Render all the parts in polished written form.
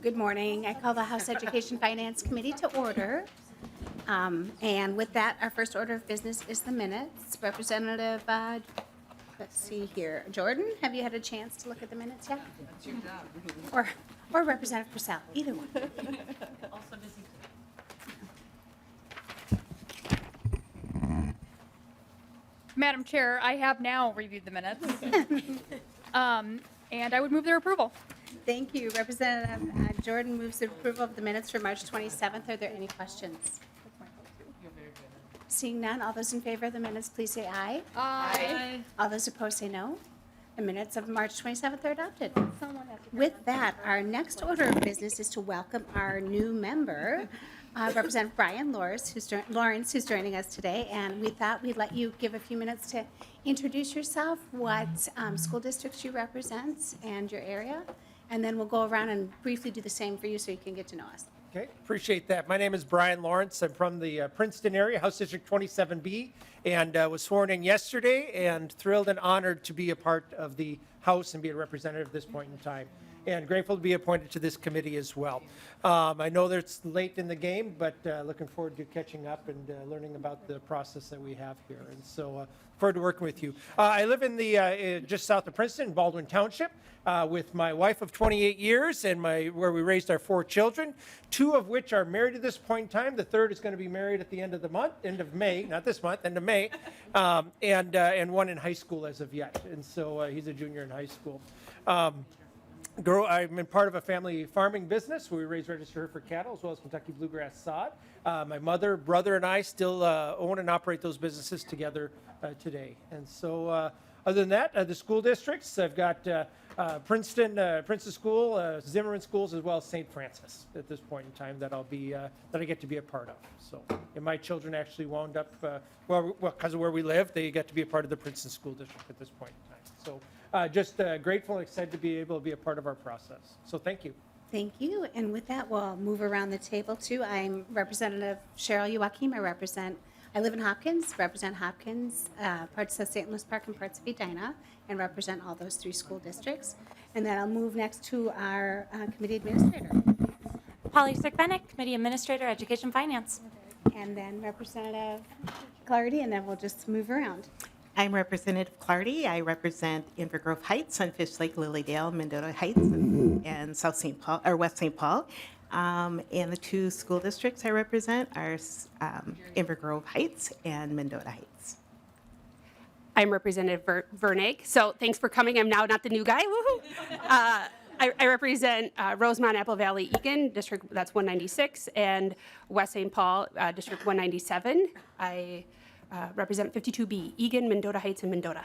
Good morning. I call the House Education Finance Committee to order. And with that, our first order of business is the minutes. Representative, let's see here, Jordan, have you had a chance to look at the minutes yet? That's your job. Or Representative Purcell, either one. Also busy Madam Chair, I have now reviewed the minutes. And I would move their approval. Thank you. Representative Jordan moves the approval of the minutes for March 27th. Are there any questions? Seeing none, all those in favor of the minutes, please say aye. Aye. All those opposed say no. The minutes of March 27th are adopted. With that, our next order of business is to welcome our new member, Representative Brian Lawrence, who's joining us today. And we thought we'd let you give a few minutes to introduce yourself, what school districts you represent, and your area. And then we'll go around and briefly do the same for you so you can get to know us. Okay, appreciate that. My name is Brian Lawrence. I'm from the Princeton area, House District 27B, and was sworn in yesterday and thrilled and honored to be a part of the House and be a representative at this point in time. And grateful to be appointed to this committee as well. I know that it's late in the game, but looking forward to catching up and learning about the process that we have here. And so forward to working with you. I live in the just south of Princeton, Baldwin Township, with my wife of 28 years and where we raised our 4 children, 2 of which are married at this point in time. The third is going to be married at the end of the month, end of May, not this month, end of May, and one in high school as of yet. And so he's a junior in high school. I've been part of a family farming business where we raise registered Hereford cattle as well as Kentucky bluegrass sod. My mother, brother, and I still own and operate those businesses together today. And so other than that, the school districts, I've got Princeton School, Zimmerman Schools, as well as St. Francis at this point in time that I get to be a part of. So, and my children actually wound up, because of where we live, they get to be a part of the Princeton School District at this point in time. So just grateful and excited to be able to be a part of our process. So thank you. Thank you. And with that, we'll move around the table too. I'm Representative Cheryl Youakim. I live in Hopkins, represent Hopkins, parts of St. Louis Park and parts of Edina, and represent all those 3 school districts. And then I'll move next to our committee administrator. Holly Sick-Bennick, Committee Administrator, Education Finance. And then Representative Clardy, and then we'll just move around. I'm Representative Clardy. I represent Inver Grove Heights, Sunfish Lake, Lilydale, Mendota Heights, and South St. Paul or West St. Paul. And the 2 school districts I represent are Inver Grove Heights and Mendota Heights. I'm Representative Vernig. So thanks for coming. I'm now not the new guy. Woohoo! I represent Rosemont, Apple Valley, Egan, District that's 196, and West St. Paul, District 197. I represent 52B, Egan, Mendota Heights, and Mendota.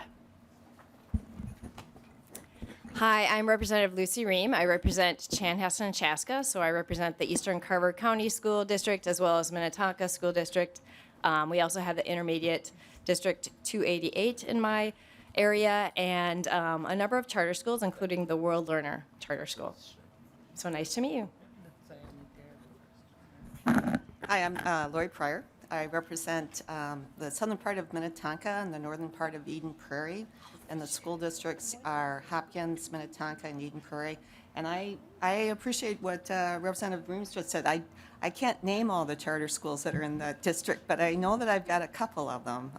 Hi, I'm Representative Lucy Ream. I represent Chanhassen and Chaska, so I represent the Eastern Carver County School District as well as Minnetonka School District. We also have the Intermediate District 288 in my area and a number of charter schools, including the World Learner Charter School. So nice to meet you. Hi, I'm Lori Pryor. I represent the southern part of Minnetonka and the northern part of Eden Prairie. And the school districts are Hopkins, Minnetonka, and Eden Prairie. And I appreciate what Representative Reams just said. I can't name all the charter schools that are in that district, but I know that I've got a couple of them.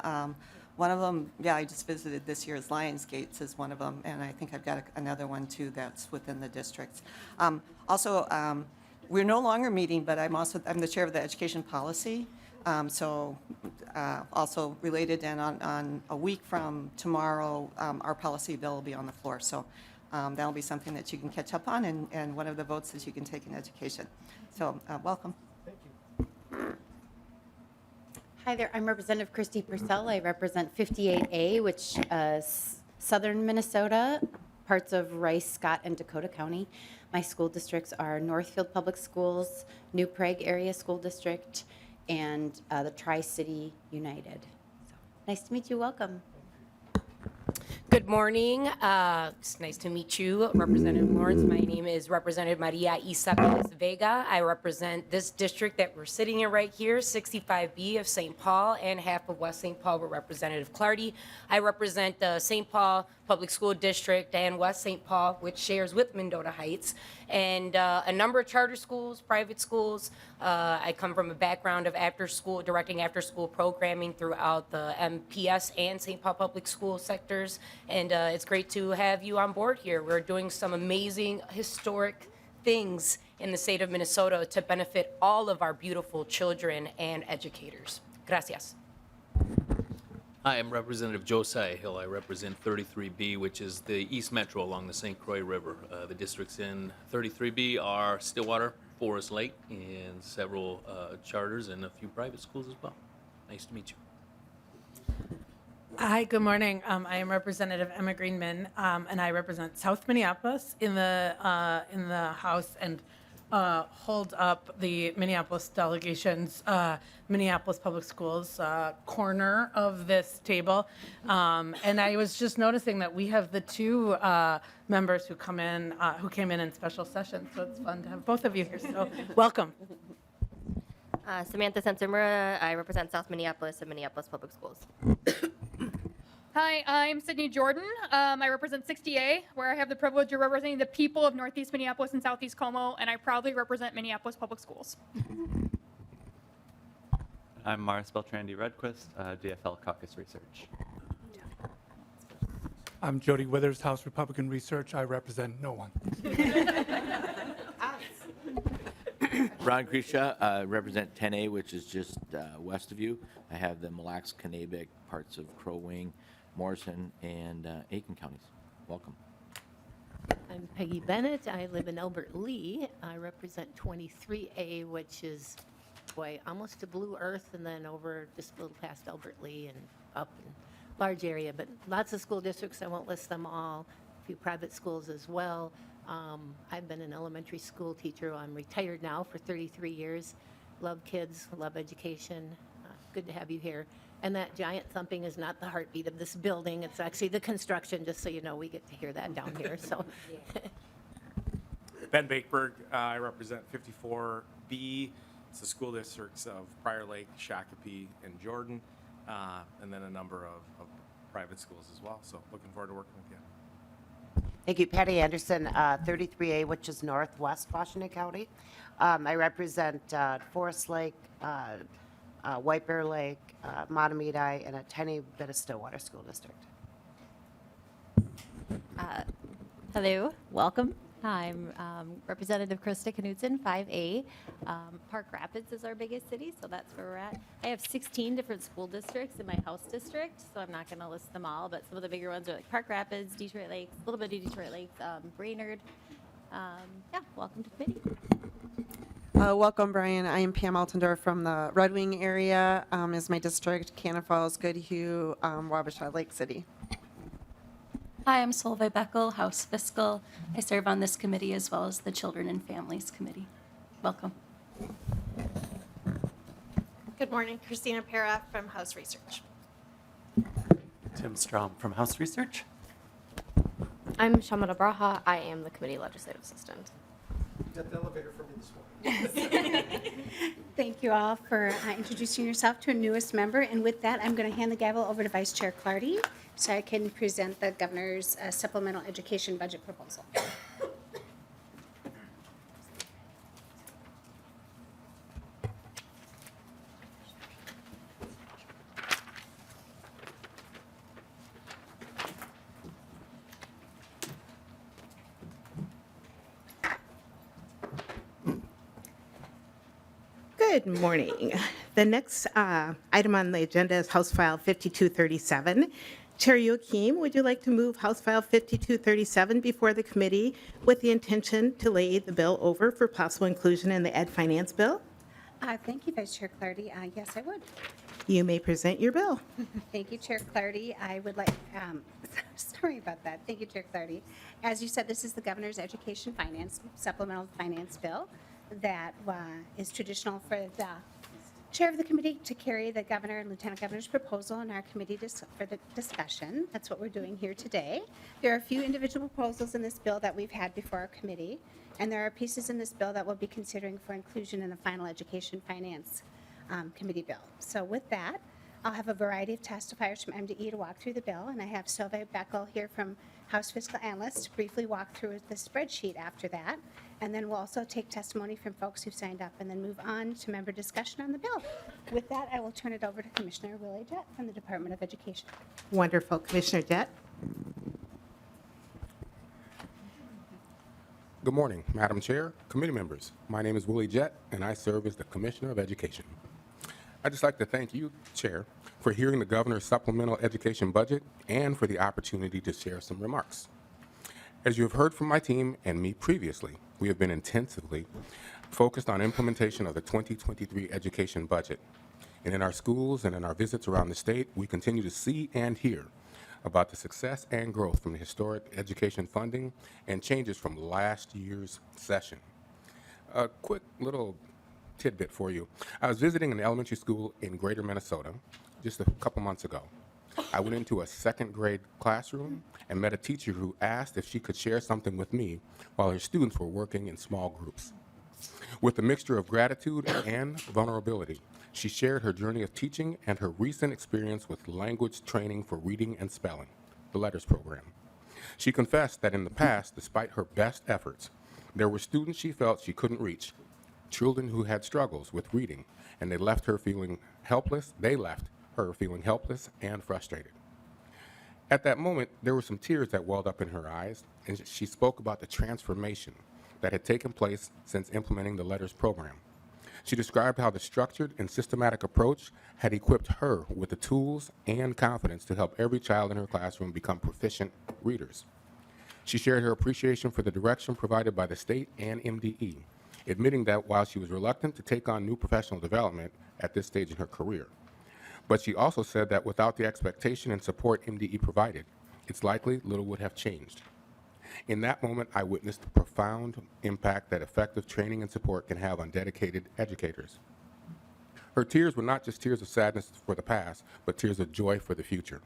One of them, I just visited this year's Lionsgates is one of them, and I think I've got another one too that's within the districts. Also, we're no longer meeting, but I'm the chair of the education policy. Also related, and on a week from tomorrow, our policy bill will be on the floor. So that'll be something that you can catch up on, and one of the votes that you can take in education. So welcome. Thank you. Hi there, I'm Representative Christy Purcell. I represent 58A, which is southern Minnesota, parts of Rice, Scott, and Dakota County. My school districts are Northfield Public Schools, New Prague Area School District, and the Tri-City United. So, nice to meet you. Welcome. Good morning. It's nice to meet you, Representative Lawrence. My name is Representative Maria Isa Vega. I represent this district that we're sitting in right here, 65B of St. Paul and half of West St. Paul with Representative Clardy. I represent the St. Paul Public School District and West St. Paul, which shares with Mendota Heights, and a number of charter schools, private schools. I come from a background of directing after-school programming throughout the MPS and St. Paul Public School sectors, and it's great to have you on board here. We're doing some amazing historic things in the state of Minnesota to benefit all of our beautiful children and educators. Gracias. Hi, I'm Representative Josiah Hill. I represent 33B, which is the East Metro along the St. Croix River. The districts in 33B are Stillwater, Forest Lake, and several charters and a few private schools as well. Nice to meet you. Hi, good morning. I am Representative Emma Greenman, and I represent South Minneapolis in the House and hold up the Minneapolis delegation's Minneapolis Public Schools corner of this table. And I was just noticing that we have the two members who came in special session, so it's fun to have both of you here. So welcome. Samantha Sensimura, I represent South Minneapolis and Minneapolis Public Schools. Hi, I'm Sydney Jordan. I represent 60A, where I have the privilege of representing the people of Northeast Minneapolis and Southeast Como, and I proudly represent Minneapolis Public Schools. I'm Mars Beltrandi Redquist, DFL Caucus Research. I'm Jody Withers, House Republican Research. I represent no one. Ron Grisha, represent 10A, which is just west of you. I have the Mille Lacs, Kanabec, parts of Crow Wing, Morrison, and Aiken counties. Welcome. I'm Peggy Bennett. I live in Albert Lee. I represent 23A, which is, almost to Blue Earth, and then over just a little past Albert Lee and up in large area, but lots of school districts. I won't list them all. A few private schools as well. I've been an elementary school teacher. I'm retired now for 33 years. Love kids, love education. Good to have you here. And that giant thumping is not the heartbeat of this building. It's actually the construction, just so you know, we get to hear that down here. So. Ben Bakeberg, I represent 54B. It's the school districts of Prior Lake, Shakopee, and Jordan, and then a number of private schools as well. So looking forward to working with you. Thank you. Patty Anderson, 33A, which is northwest Washington County. I represent Forest Lake, White Bear Lake, Matamidi, and a tiny bit of Stillwater School District. Hello, welcome. I'm Representative Krista Knudsen, 5A. Park Rapids is our biggest city, so that's where we're at. I have 16 different school districts in my house district, so I'm not going to list them all, but some of the bigger ones are like Park Rapids, Detroit Lakes, a little bit of Detroit Lakes, Brainerd. Yeah, welcome to the committee. Welcome, Brian. I am Pam Altendorf from the Red Wing area, is my district, Cannon Falls, Goodhue, Wabasha, Lake City. Hi, I'm Solveig Beckel, House Fiscal. I serve on this committee as well as the Children and Families Committee. Welcome. Good morning, Christina Pera from House Research. Tim Strom from House Research. I'm Shamana Braha. I am the committee legislative assistant. You got the elevator for me this morning. Thank you all for introducing yourself to a newest member. And with that, I'm going to hand the gavel over to Vice Chair Clardy so I can present the governor's supplemental education budget proposal. Good morning. The next item on the agenda is House File 5237. Chair Youakim, would you like to move House File 5237 before the committee with the intention to lay the bill over for possible inclusion in the Ed Finance Bill? Thank you, Vice Chair Clardy. Yes, I would. You may present your bill. Thank you, Chair Clardy. I would like, sorry about that. Thank you, Chair Clardy. As you said, this is the Governor's Education Finance, Supplemental Finance Bill that is traditional for the Chair of the committee to carry the Governor and Lieutenant Governor's proposal in our committee for the discussion. That's what we're doing here today. There are a few individual proposals in this bill that we've had before our committee, and there are pieces in this bill that we'll be considering for inclusion in the final Education Finance Committee bill. So with that, I'll have a variety of testifiers from MDE to walk through the bill, and I have Sylvia Beckel here from House Fiscal Analyst to briefly walk through the spreadsheet after that. And then we'll also take testimony from folks who signed up and then move on to member discussion on the bill. With that, I will turn it over to Commissioner Willie Jett from the Department of Education. Wonderful. Commissioner Jett? Good morning, Madam Chair, committee members. My name is Willie Jett, and I serve as the Commissioner of Education. I'd just like to thank you, Chair, for hearing the Governor's supplemental education budget and for the opportunity to share some remarks. As you have heard from my team and me previously, we have been intensively focused on implementation of the 2023 education budget. And in our schools and in our visits around the state, we continue to see and hear about the success and growth from the historic education funding and changes from last year's session. A quick little tidbit for you. I was visiting an elementary school in Greater Minnesota just a couple months ago. I went into a second grade classroom and met a teacher who asked if she could share something with me while her students were working in small groups. With a mixture of gratitude and vulnerability, she shared her journey of teaching and her recent experience with language training for reading and spelling, the LETTERS program. She confessed that in the past, despite her best efforts, there were students she felt she couldn't reach, children who had struggles with reading, and they left her feeling helpless and frustrated. At that moment, there were some tears that welled up in her eyes, and she spoke about the transformation that had taken place since implementing the LETTERS program. She described how the structured and systematic approach had equipped her with the tools and confidence to help every child in her classroom become proficient readers. She shared her appreciation for the direction provided by the state and MDE, admitting that while she was reluctant to take on new professional development at this stage in her career, but she also said that without the expectation and support MDE provided, it's likely little would have changed. In that moment, I witnessed the profound impact that effective training and support can have on dedicated educators. Her tears were not just tears of sadness for the past, but tears of joy for the future,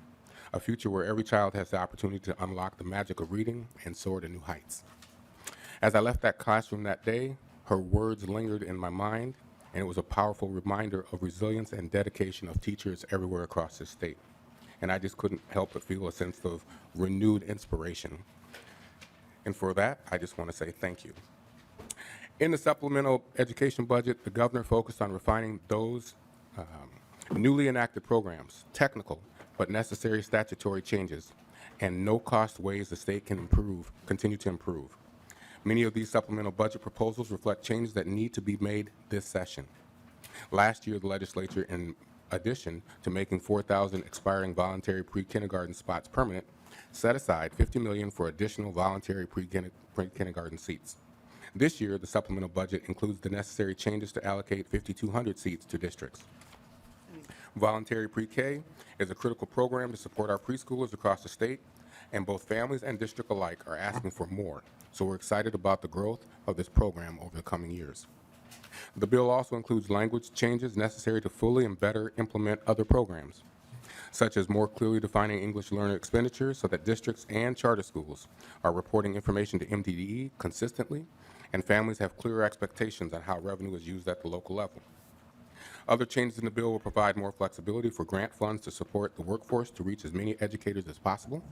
a future where every child has the opportunity to unlock the magic of reading and soar to new heights. As I left that classroom that day, her words lingered in my mind, and it was a powerful reminder of resilience and dedication of teachers everywhere across the state. And I just couldn't help but feel a sense of renewed inspiration. And for that, I just want to say thank you. In the supplemental education budget, the governor focused on refining those newly enacted programs, technical but necessary statutory changes, and no-cost ways the state can continue to improve. Many of these supplemental budget proposals reflect changes that need to be made this session. Last year, the legislature, in addition to making 4,000 expiring voluntary pre-kindergarten spots permanent, set aside $50 million for additional voluntary pre-kindergarten seats. This year, the supplemental budget includes the necessary changes to allocate 5,200 seats to districts. Voluntary pre-K is a critical program to support our preschoolers across the state, and both families and district alike are asking for more, so we're excited about the growth of this program over the coming years. The bill also includes language changes necessary to fully and better implement other programs, such as more clearly defining English learner expenditures so that districts and charter schools are reporting information to MDE consistently, and families have clearer expectations on how revenue is used at the local level. Other changes in the bill will provide more flexibility for grant funds to support the workforce to reach as many educators as possible,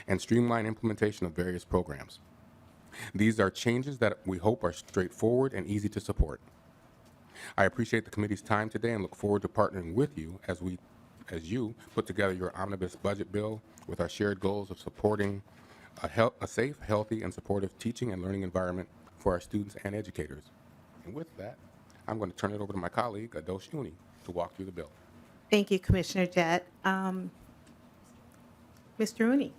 and streamline implementation of various programs. These are changes that we hope are straightforward and easy to support. I appreciate the committee's time today and look forward to partnering with you as you put together your omnibus budget bill with our shared goals of supporting a safe, healthy, and supportive teaching and learning environment for our students and educators. And with that, I'm going to turn it over to my colleague, Adosh Uni, to walk through the bill. Thank you, Commissioner Jett. Mr. Rooney.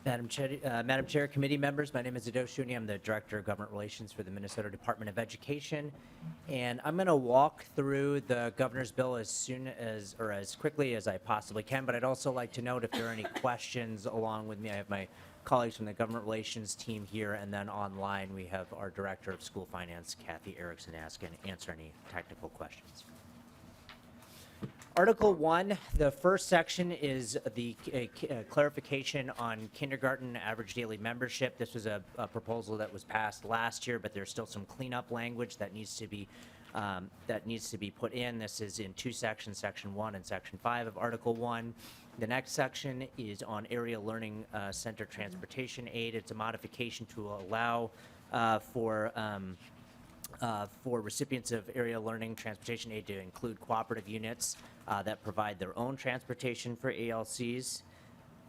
Madam Chair, committee members, my name is Ado Shuni. I'm the Director of Government Relations for the Minnesota Department of Education. And I'm going to walk through the governor's bill as soon as, or as quickly as I possibly can, but I'd also like to note if there are any questions along with me, I have my colleagues from the government relations team here, and then online we have our Director of School Finance, Kathy Erickson, answer any technical questions. Article 1, the first section is the clarification on kindergarten average daily membership. This was a proposal that was passed last year, but there's still some cleanup language that needs to be put in. This is in two sections, Section 1 and Section 5 of Article 1. The next section is on area learning center transportation aid. It's a modification to allow for recipients of area learning transportation aid to include cooperative units that provide their own transportation for ALCs.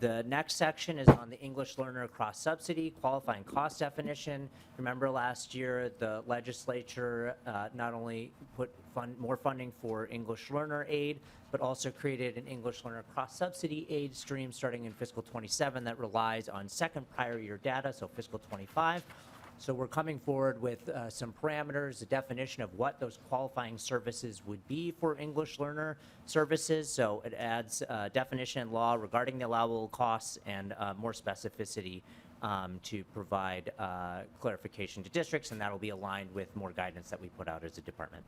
The next section is on the English learner cross subsidy qualifying cost definition. Remember last year the legislature not only put more funding for English learner aid, but also created an English learner cross subsidy aid stream starting in fiscal 27 that relies on second prior year data, so fiscal 25. So we're coming forward with some parameters, a definition of what those qualifying services would be for English learner services. So it adds definition and law regarding the allowable costs and more specificity to provide clarification to districts, and that'll be aligned with more guidance that we put out as a department.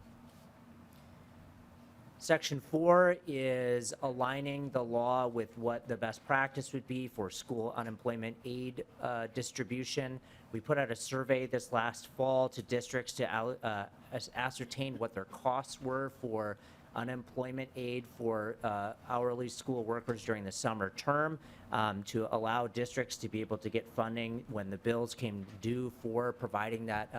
Section 4 is aligning the law with what the best practice would be for school unemployment aid distribution. We put out a survey this last fall to districts to ascertain what their costs were for unemployment aid for hourly school workers during the summer term to allow districts to be able to get funding when the bills came due for providing that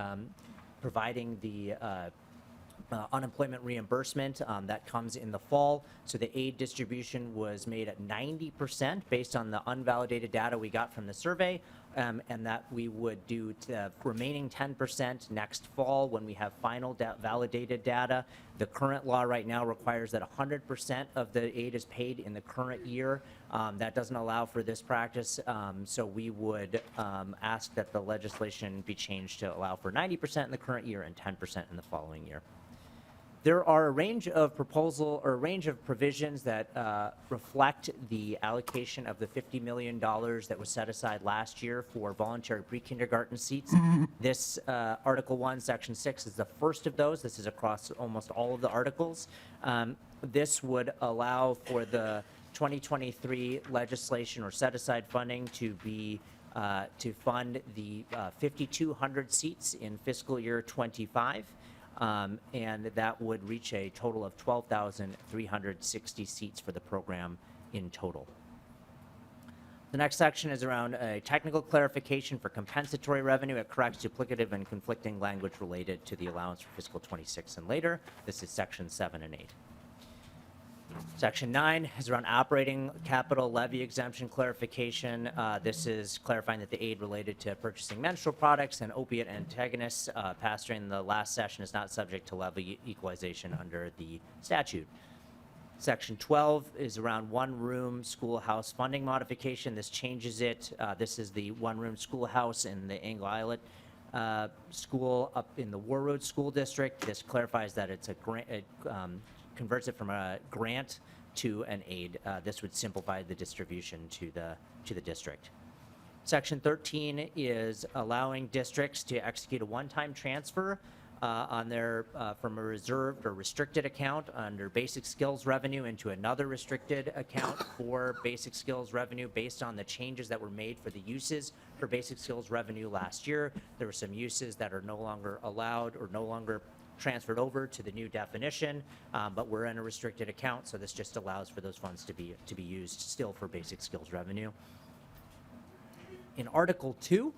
unemployment reimbursement that comes in the fall. So the aid distribution was made at 90% based on the unvalidated data we got from the survey, and that we would do the remaining 10% next fall when we have final validated data. The current law right now requires that 100% of the aid is paid in the current year. That doesn't allow for this practice, so we would ask that the legislation be changed to allow for 90% in the current year and 10% in the following year. There are a range of provisions that reflect the allocation of the $50 million that was set aside last year for voluntary pre-kindergarten seats. This Article 1, Section 6 is the first of those. This is across almost all of the articles. This would allow for the 2023 legislation or set aside funding to be to fund the 5,200 seats in fiscal year 25. And that would reach a total of 12,360 seats for the program in total. The next section is around a technical clarification for compensatory revenue. It corrects duplicative and conflicting language related to the allowance for fiscal 26 and later. This is section 7 and 8. Section 9 is around operating capital levy exemption clarification. This is clarifying that the aid related to purchasing menstrual products and opiate antagonists passed during the last session is not subject to levy equalization under the statute. Section 12 is around one-room schoolhouse funding modification. This changes it. This is the one-room schoolhouse in the Angle Islet school up in the War Road School District. This clarifies that it's a grant. Converts it from a grant to an aid. This would simplify the distribution to the district. Section 13 is allowing districts to execute a one-time transfer on their from a reserved or restricted account under basic skills revenue into another restricted account for basic skills revenue based on the changes that were made for the uses for basic skills revenue last year. There were some uses that are no longer allowed or no longer transferred over to the new definition, but we're in a restricted account, so this just allows for those funds to be used still for basic skills revenue. In Article 2,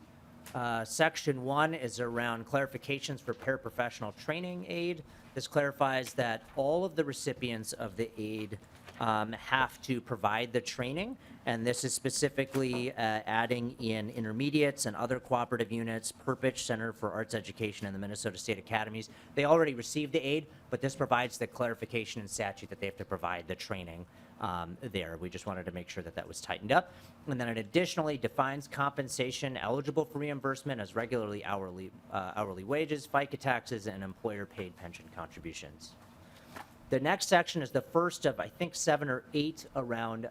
Section 1 is around clarifications for paraprofessional training aid. This clarifies that all of the recipients of the aid have to provide the training, and this is specifically adding in intermediates and other cooperative units, Perpich Center for Arts Education, and the Minnesota State Academies. They already received the aid, but this provides the clarification in statute that they have to provide the training there. We just wanted to make sure that that was tightened up. And then it additionally defines compensation eligible for reimbursement as regularly hourly wages, FICA taxes, and employer-paid pension contributions. The next section is the first of, I think, 7 or 8 around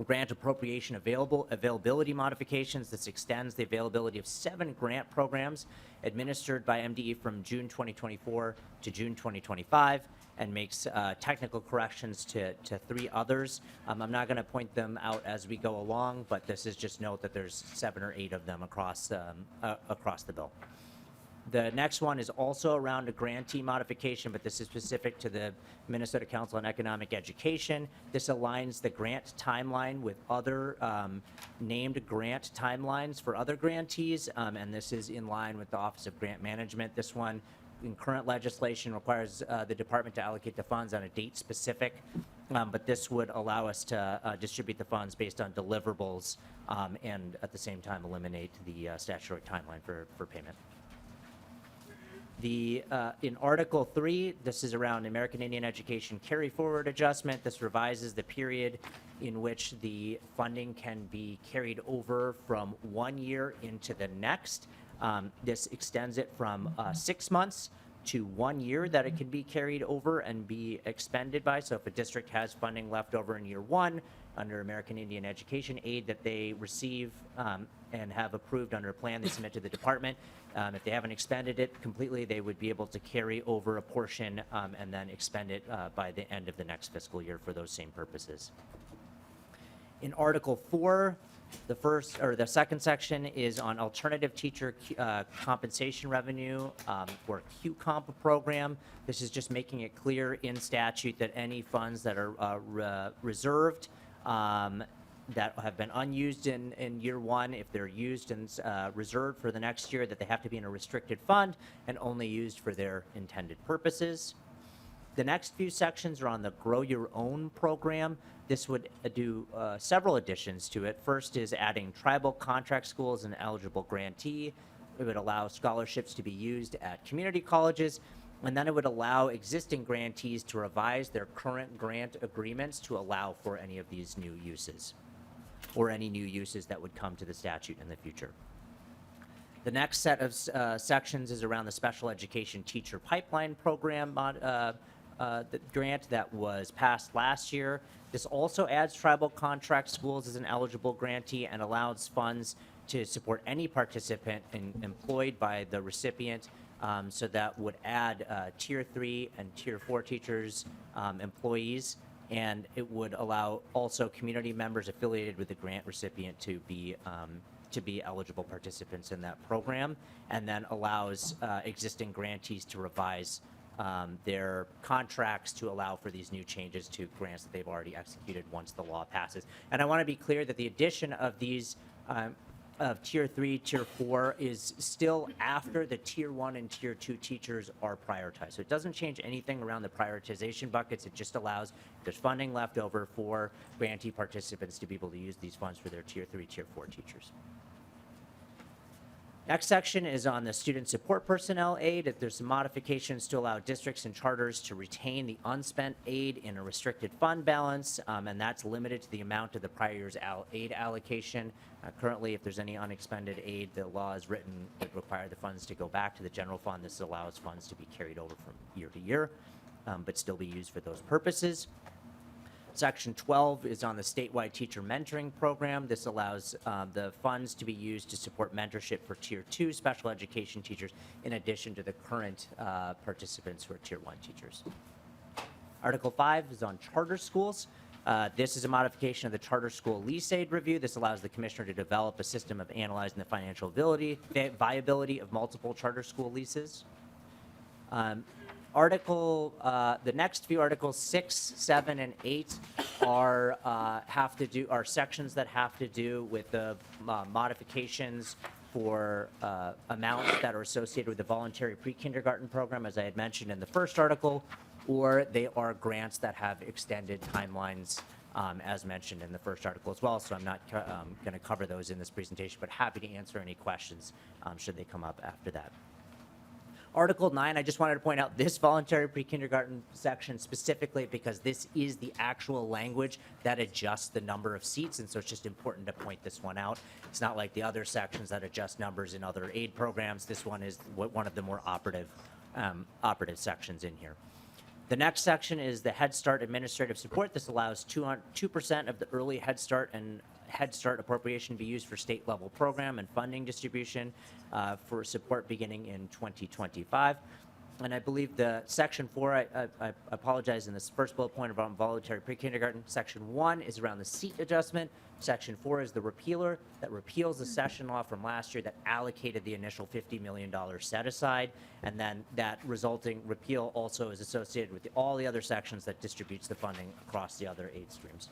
grant appropriation availability modifications. This extends the availability of 7 grant programs administered by MDE from June 2024 to June 2025 and makes technical corrections to 3 others. I'm not going to point them out as we go along, but this is just note that there's 7 or 8 of them across the bill. The next one is also around a grantee modification, but this is specific to the Minnesota Council on Economic Education. This aligns the grant timeline with other named grant timelines for other grantees, and this is in line with the Office of Grant Management. This one, in current legislation, requires the department to allocate the funds on a date specific, but this would allow us to distribute the funds based on deliverables and at the same time eliminate the statutory timeline for payment. In Article 3, this is around American Indian Education carry forward adjustment. This revises the period in which the funding can be carried over from 1 year into the next. This extends it from 6 months to 1 year that it can be carried over and be expended by. So if a district has funding left over in year 1 under American Indian Education aid that they receive and have approved under a plan they submit to the department, if they haven't expended it completely, they would be able to carry over a portion and then expend it by the end of the next fiscal year for those same purposes. In Article 4, the second section is on alternative teacher compensation revenue or QComp program. This is just making it clear in statute that any funds that are reserved that have been unused in year 1, if they're used and reserved for the next year, that they have to be in a restricted fund and only used for their intended purposes. The next few sections are on the Grow Your Own program. This would do several additions to it. First is adding tribal contract schools and eligible grantee. It would allow scholarships to be used at community colleges, and then it would allow existing grantees to revise their current grant agreements to allow for any of these new uses or any new uses that would come to the statute in the future. The next set of sections is around the Special Education Teacher Pipeline Program the grant that was passed last year. This also adds tribal contract schools as an eligible grantee and allows funds to support any participant employed by the recipient. So that would add Tier 3 and Tier 4 teachers, employees, and it would allow also community members affiliated with the grant recipient to be eligible participants in that program, and then allows existing grantees to revise their contracts to allow for these new changes to grants that they've already executed once the law passes. And I want to be clear that the addition of these of Tier 3, Tier 4 is still after the Tier 1 and Tier 2 teachers are prioritized. So it doesn't change anything around the prioritization buckets. It just allows, if there's funding left over for grantee participants to be able to use these funds for their Tier 3, Tier 4 teachers. Next section is on the student support personnel aid. There's some modifications to allow districts and charters to retain the unspent aid in a restricted fund balance, and that's limited to the amount of the prior year's aid allocation. Currently, if there's any unexpended aid, the law is written would require the funds to go back to the general fund. This allows funds to be carried over from year to year, but still be used for those purposes. Section 12 is on the statewide teacher mentoring program. This allows the funds to be used to support mentorship for Tier 2 special education teachers in addition to the current participants who are Tier 1 teachers. Article 5 is on charter schools. This is a modification of the charter school lease aid review. This allows the commissioner to develop a system of analyzing the financial viability of multiple charter school leases. The next few articles 6, 7, and 8 are sections that have to do with the modifications for amounts that are associated with the voluntary pre-kindergarten program, as I had mentioned in the first article. or they are grants that have extended timelines, as mentioned in the first article as well. So I'm not going to cover those in this presentation, but happy to answer any questions should they come up after that. Article 9, I just wanted to point out this voluntary pre-kindergarten section specifically because this is the actual language that adjusts the number of seats, and so it's just important to point this one out. It's not like the other sections that adjust numbers in other aid programs. This one is one of the more operative sections in here. The next section is the Head Start administrative support. This allows 2% of the early Head Start and Head Start appropriation to be used for state level program and funding distribution for support beginning in 2025. And I believe the section 4, I apologize, in this first bullet point about voluntary pre-kindergarten, section 1 is around the seat adjustment. Section 4 is the repealer that repeals the session law from last year that allocated the initial $50 million set aside. And then that resulting repeal also is associated with all the other sections that distributes the funding across the other aid streams.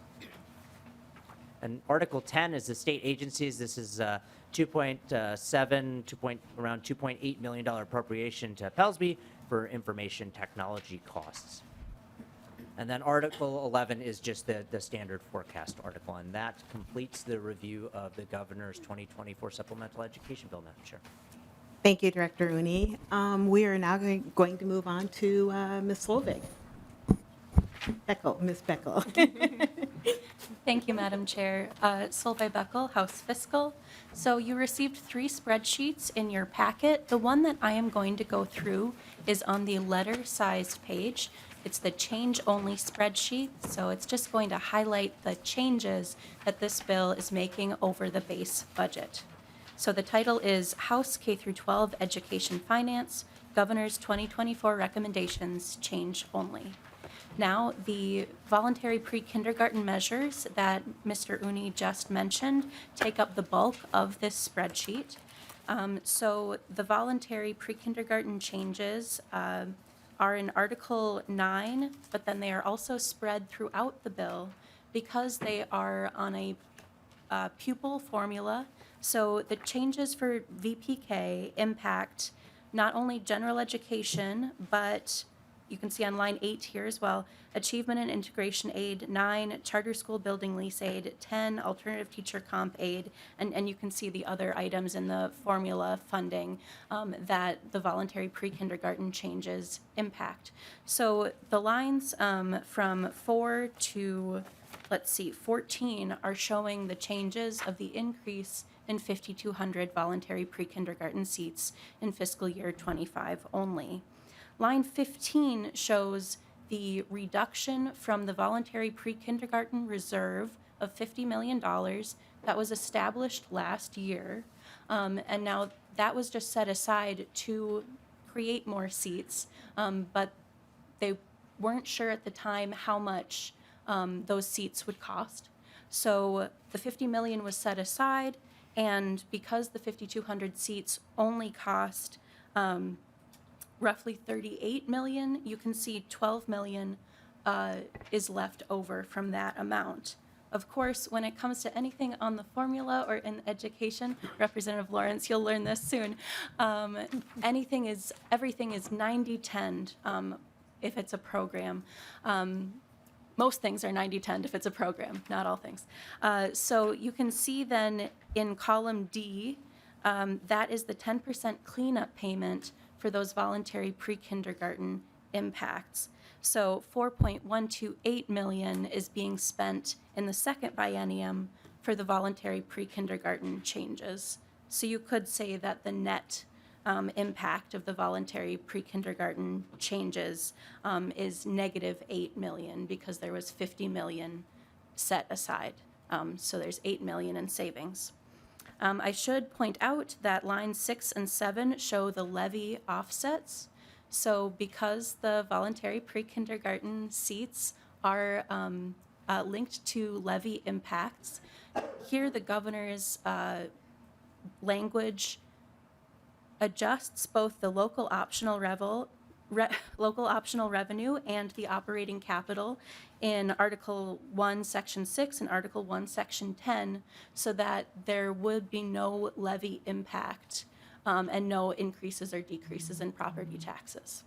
And Article 10 is the state agencies. This is around $2.8 million appropriation to Pelsby for information technology costs. And then Article 11 is just the standard forecast article, and that completes the review of the governor's 2024 supplemental education bill, Madam Chair. Thank you, Director Uni. We are now going to move on to Ms. Solvig. Ms. Beckel. Thank you, Madam Chair. Solveig Beckel, House Fiscal. So you received 3 spreadsheets in your packet. The one that I am going to go through is on the letter-sized page. It's the change-only spreadsheet, so it's just going to highlight the changes that this bill is making over the base budget. So the title is House K-12 Education Finance, Governor's 2024 Recommendations, Change Only. Now, the voluntary pre-kindergarten measures that Mr. Uni just mentioned take up the bulk of this spreadsheet. So the voluntary pre-kindergarten changes are in Article 9, but then they are also spread throughout the bill because they are on a pupil formula. So the changes for VPK impact not only general education, but you can see on line 8 here as well, achievement and integration aid, 9, charter school building lease aid, 10, alternative teacher comp aid, and you can see the other items in the formula funding that the voluntary pre-kindergarten changes impact. So the lines from 4 to, 14 are showing the changes of the increase in 5,200 voluntary pre-kindergarten seats in fiscal year 25 only. Line 15 shows the reduction from the voluntary pre-kindergarten reserve of $50 million that was established last year. And now that was just set aside to create more seats, but they weren't sure at the time how much those seats would cost. So the $50 million was set aside, and because the 5,200 seats only cost roughly $38 million, you can see $12 million is left over from that amount. Of course, when it comes to anything on the formula or in education, Representative Lawrence, you'll learn this soon, everything is 90-10 if it's a program. Most things are 90-10 if it's a program, not all things. So you can see then in column D, that is the 10% cleanup payment for those voluntary pre-kindergarten impacts. So $4.128 million is being spent in the second biennium for the voluntary pre-kindergarten changes. So you could say that the net impact of the voluntary pre-kindergarten changes is negative $8 million because there was $50 million set aside. So there's $8 million in savings. I should point out that lines 6 and 7 show the levy offsets. So because the voluntary pre-kindergarten seats are linked to levy impacts, here the governor's language adjusts both the local optional revenue and the operating capital in Article 1, Section 6 and Article 1, Section 10, so that there would be no levy impact and no increases or decreases in property taxes.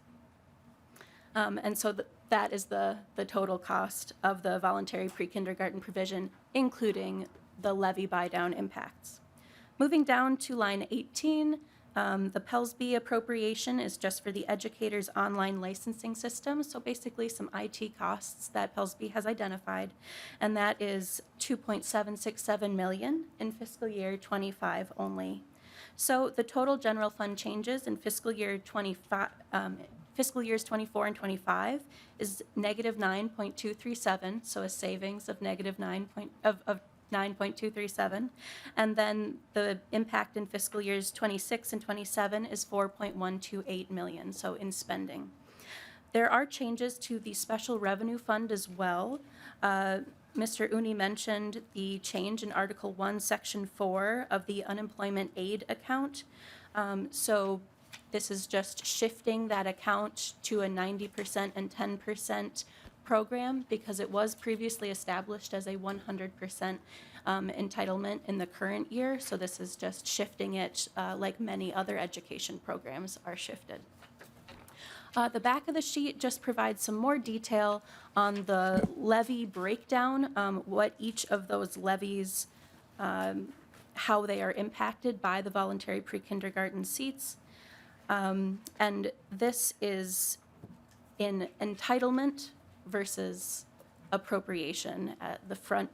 And so that is the total cost of the voluntary pre-kindergarten provision, including the levy buy-down impacts. Moving down to line 18, the PELSB appropriation is just for the educator's online licensing system, so basically some IT costs that PELSB has identified, and that is $2.767 million in fiscal year 25 only. So the total general fund changes in fiscal year 25, fiscal years 24 and 25 is negative 9.237, so a savings of negative 9.237, and then the impact in fiscal years 26 and 27 is 4.128 million, so in spending. There are changes to the special revenue fund as well. Mr. Uni mentioned the change in Article 1, Section 4 of the unemployment aid account. So this is just shifting that account to a 90% and 10% program because it was previously established as a 100% entitlement in the current year. So this is just shifting it like many other education programs are shifted. The back of the sheet just provides some more detail on the levy breakdown, what each of those levies, how they are impacted by the voluntary pre-kindergarten seats. And this is in entitlement versus appropriation. At the front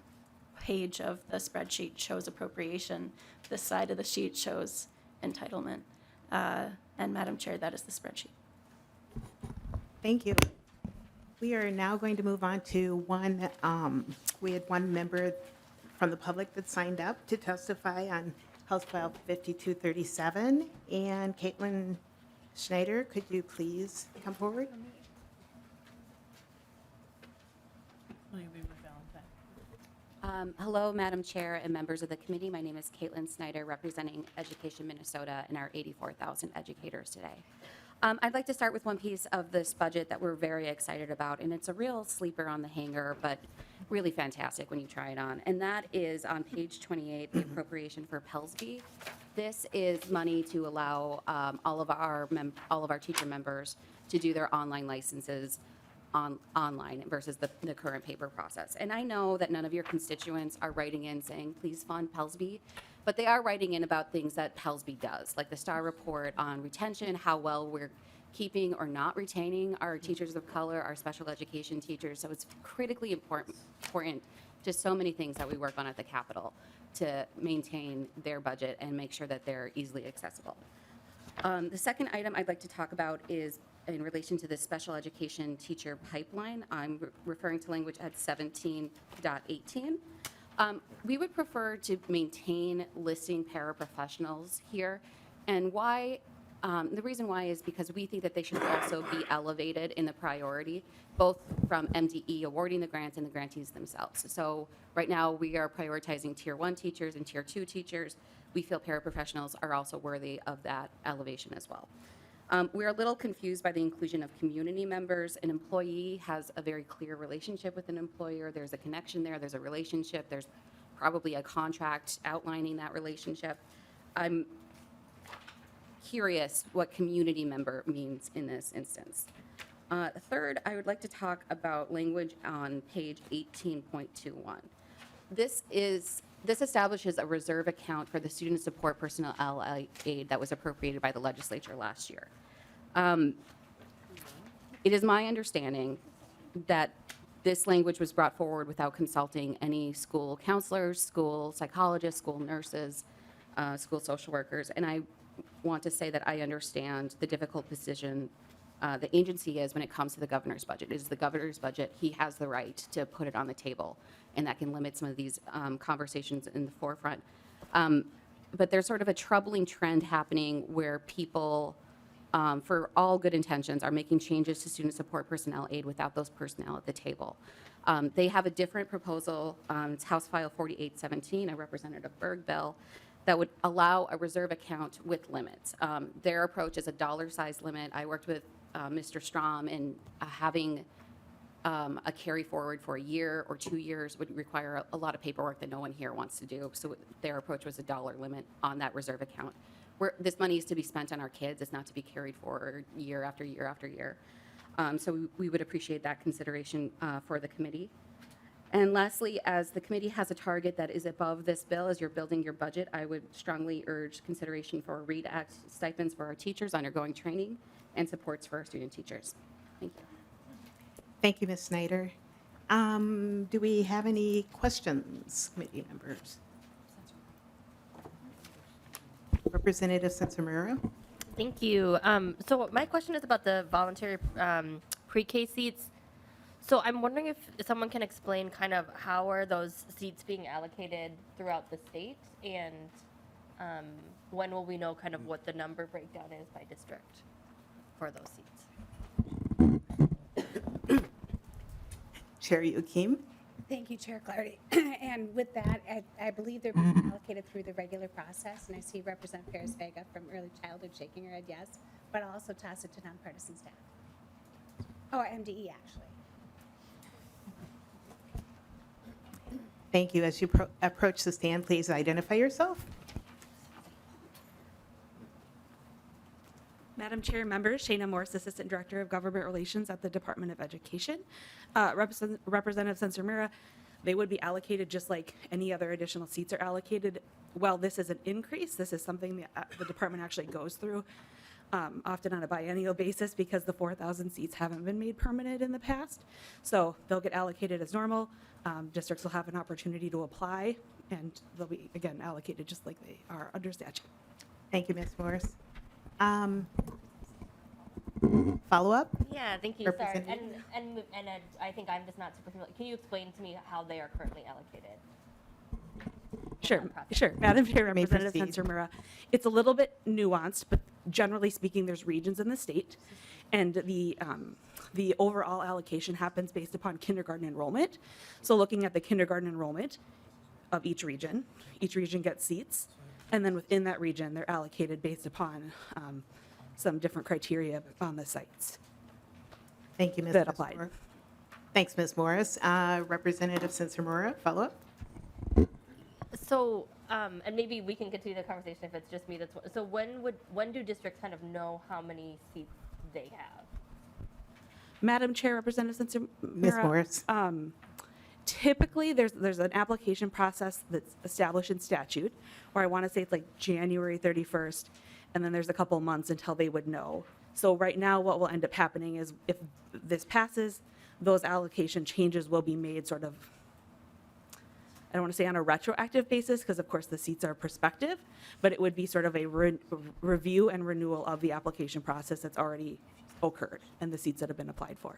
page of the spreadsheet shows appropriation. This side of the sheet shows entitlement. And Madam Chair, that is the spreadsheet. Thank you. We are now going to move on to we had one member from the public that signed up to testify on House File 5237. And Caitlin Schneider, could you please come forward? Hello, Madam Chair and members of the committee. My name is Caitlin Snyder, representing Education Minnesota and our 84,000 educators today. I'd like to start with one piece of this budget that we're very excited about, and it's a real sleeper on the hanger, but really fantastic when you try it on. And that is on page 28, the appropriation for PELSB. This is money to allow all of our teacher members to do their online licenses online versus the current paper process. And I know that none of your constituents are writing in saying, please fund PELSB, but they are writing in about things that PELSB does, like the STAR report on retention, how well we're keeping or not retaining our teachers of color, our special education teachers. So it's critically important to so many things that we work on at the Capitol to maintain their budget and make sure that they're easily accessible. The second item I'd like to talk about is in relation to the special education teacher pipeline. I'm referring to language at 17.18. We would prefer to maintain listing paraprofessionals here. And why? The reason why is because we think that they should also be elevated in the priority, both from MDE awarding the grants and the grantees themselves. So right now we are prioritizing Tier 1 teachers and Tier 2 teachers. We feel paraprofessionals are also worthy of that elevation as well. We're a little confused by the inclusion of community members. An employee has a very clear relationship with an employer. There's a connection there. There's a relationship. There's probably a contract outlining that relationship. I'm curious what community member means in this instance. Third, I would like to talk about language on page 18.21. This establishes a reserve account for the student support personnel aid that was appropriated by the legislature last year. It is my understanding that this language was brought forward without consulting any school counselors, school psychologists, school nurses, school social workers, and I want to say that I understand the difficult position the agency is when it comes to the governor's budget. It is the governor's budget. He has the right to put it on the table, and that can limit some of these conversations in the forefront. But there's sort of a troubling trend happening where people, for all good intentions, are making changes to student support personnel aid without those personnel at the table. They have a different proposal. It's House File 4817, a Representative Berg bill, that would allow a reserve account with limits. Their approach is a dollar-sized limit. I worked with Mr. Strom, and having a carry forward for a year or 2 years would require a lot of paperwork that no one here wants to do. So their approach was a dollar limit on that reserve account. This money is to be spent on our kids. It's not to be carried forward year after year after year. So we would appreciate that consideration for the committee. And lastly, as the committee has a target that is above this bill, as you're building your budget, I would strongly urge consideration for READ Act stipends for our teachers undergoing training and supports for our student teachers. Thank you. Thank you, Ms. Snyder. Do we have any questions, committee members? Representative Sensimura? Thank you. So my question is about the voluntary pre-K seats. So I'm wondering if someone can explain kind of how are those seats being allocated throughout the state, and when will we know kind of what the number breakdown is by district for those seats? Chair Youakim? Thank you, Chair Clardy. And with that, I believe they're being allocated through the regular process, and I see Representative Perez Vega from Early Childhood shaking her head yes, but I'll also toss it to nonpartisan staff. Oh, MDE, actually. Thank you. As you approach the stand, please identify yourself. Madam Chair, members, Shayna Morris, Assistant Director of Government Relations at the Department of Education. Representative Sensimura, they would be allocated just like any other additional seats are allocated. Well, this is an increase. This is something the department actually goes through often on a biennial basis because the 4,000 seats haven't been made permanent in the past. So they'll get allocated as normal. Districts will have an opportunity to apply, and they'll be, again, allocated just like they are under statute. Thank you, Ms. Morris. Follow-up? Yeah, thank you. Sorry. Representative? And I think I'm just not super familiar. Can you explain to me how they are currently allocated? Sure. Madam Chair, May Representative proceed. Sensimura. It's a little bit nuanced, but generally speaking, there's regions in the state, and the overall allocation happens based upon kindergarten enrollment. So looking at the kindergarten enrollment of each region gets seats, and then within that region, they're allocated based upon some different criteria on the sites. Thank you, Ms. That applied. Sensimura. Thanks, Ms. Morris. Representative Sensimura, follow-up? So, and maybe we can continue the conversation if it's just me that's, so when do districts kind of know how many seats they have? Madam Chair, Representative Sensimura. Ms. Morris. Typically, there's an application process that's established in statute, where I want to say it's like January 31st, and then there's a couple months until they would know. So right now, what will end up happening is if this passes, those allocation changes will be made sort of, I don't want to say on a retroactive basis, because of course the seats are prospective, but it would be sort of a review and renewal of the application process that's already occurred and the seats that have been applied for.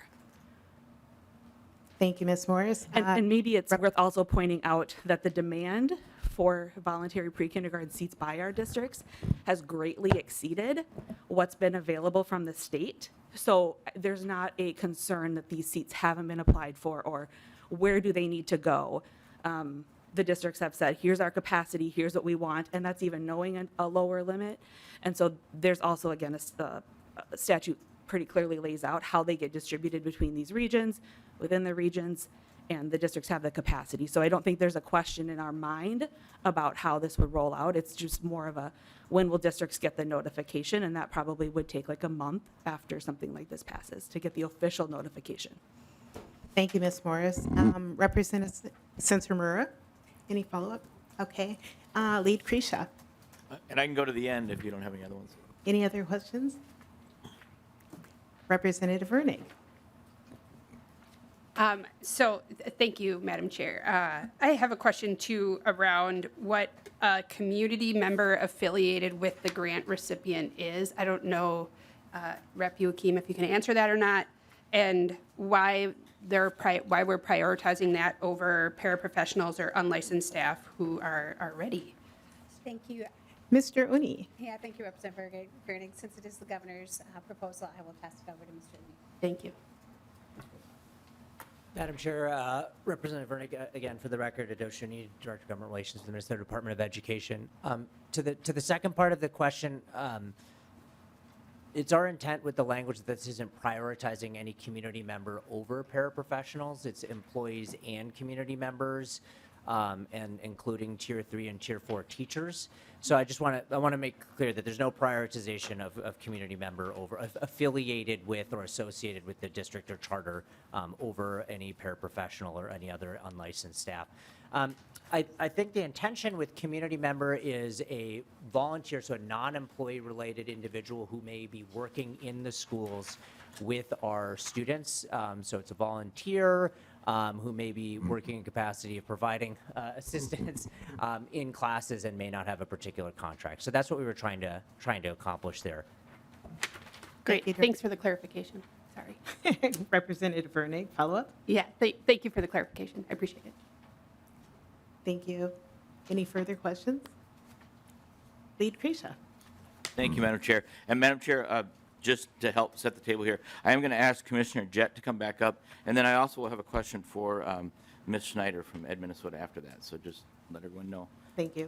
Thank you, Ms. Morris. And maybe it's worth also pointing out that the demand for voluntary pre-kindergarten seats by our districts has greatly exceeded what's been available from the state. So there's not a concern that these seats haven't been applied for or where do they need to go. The districts have said, here's our capacity, here's what we want, and that's even knowing a lower limit. And so there's also, again, a statute pretty clearly lays out how they get distributed between these regions, within the regions, and the districts have the capacity. So I don't think there's a question in our mind about how this would roll out. It's just more of a, when will districts get the notification? And that probably would take like a month after something like this passes to get the official notification. Thank you, Ms. Morris. Representative Sensimura, any follow-up? Okay. Lead Krisha, And I can go to the end if you don't have any other ones. any other questions? Representative Vernig. Thank you, Madam Chair. I have a question too around what a community member affiliated with the grant recipient is. I don't know, Rep. Youakim, if you can answer that or not, and why we're prioritizing that over paraprofessionals or unlicensed staff who are ready. Thank you. Mr. Uni. Yeah, thank you, Representative Berg. Since it is the governor's proposal, I will pass it over to Mr. Lee. Thank you. Madam Chair, Representative Vernig, again, for the record, Adoshuni, Director of Government Relations for the Minnesota Department of Education. To the second part of the question, it's our intent with the language that this isn't prioritizing any community member over paraprofessionals. It's employees and community members. and including Tier 3 and Tier 4 teachers. So I want to make clear that there's no prioritization of community member affiliated with or associated with the district or charter over any paraprofessional or any other unlicensed staff. I think the intention with community member is a volunteer, so a non-employee related individual who may be working in the schools with our students. So it's a volunteer who may be working in capacity of providing assistance in classes and may not have a particular contract. So that's what we were trying to accomplish there. Great, thanks for the clarification. Sorry. Representative Vernig, follow up? Yeah, thank you for the clarification. I appreciate it. Thank you. Any further questions? Lead Krisha. Thank you, Madam Chair. And Madam Chair, just to help set the table here, I am going to ask Commissioner Jett to come back up, and then I also will have a question for Ms. Schneider from Ed Minnesota after that. So just let everyone know. Thank you.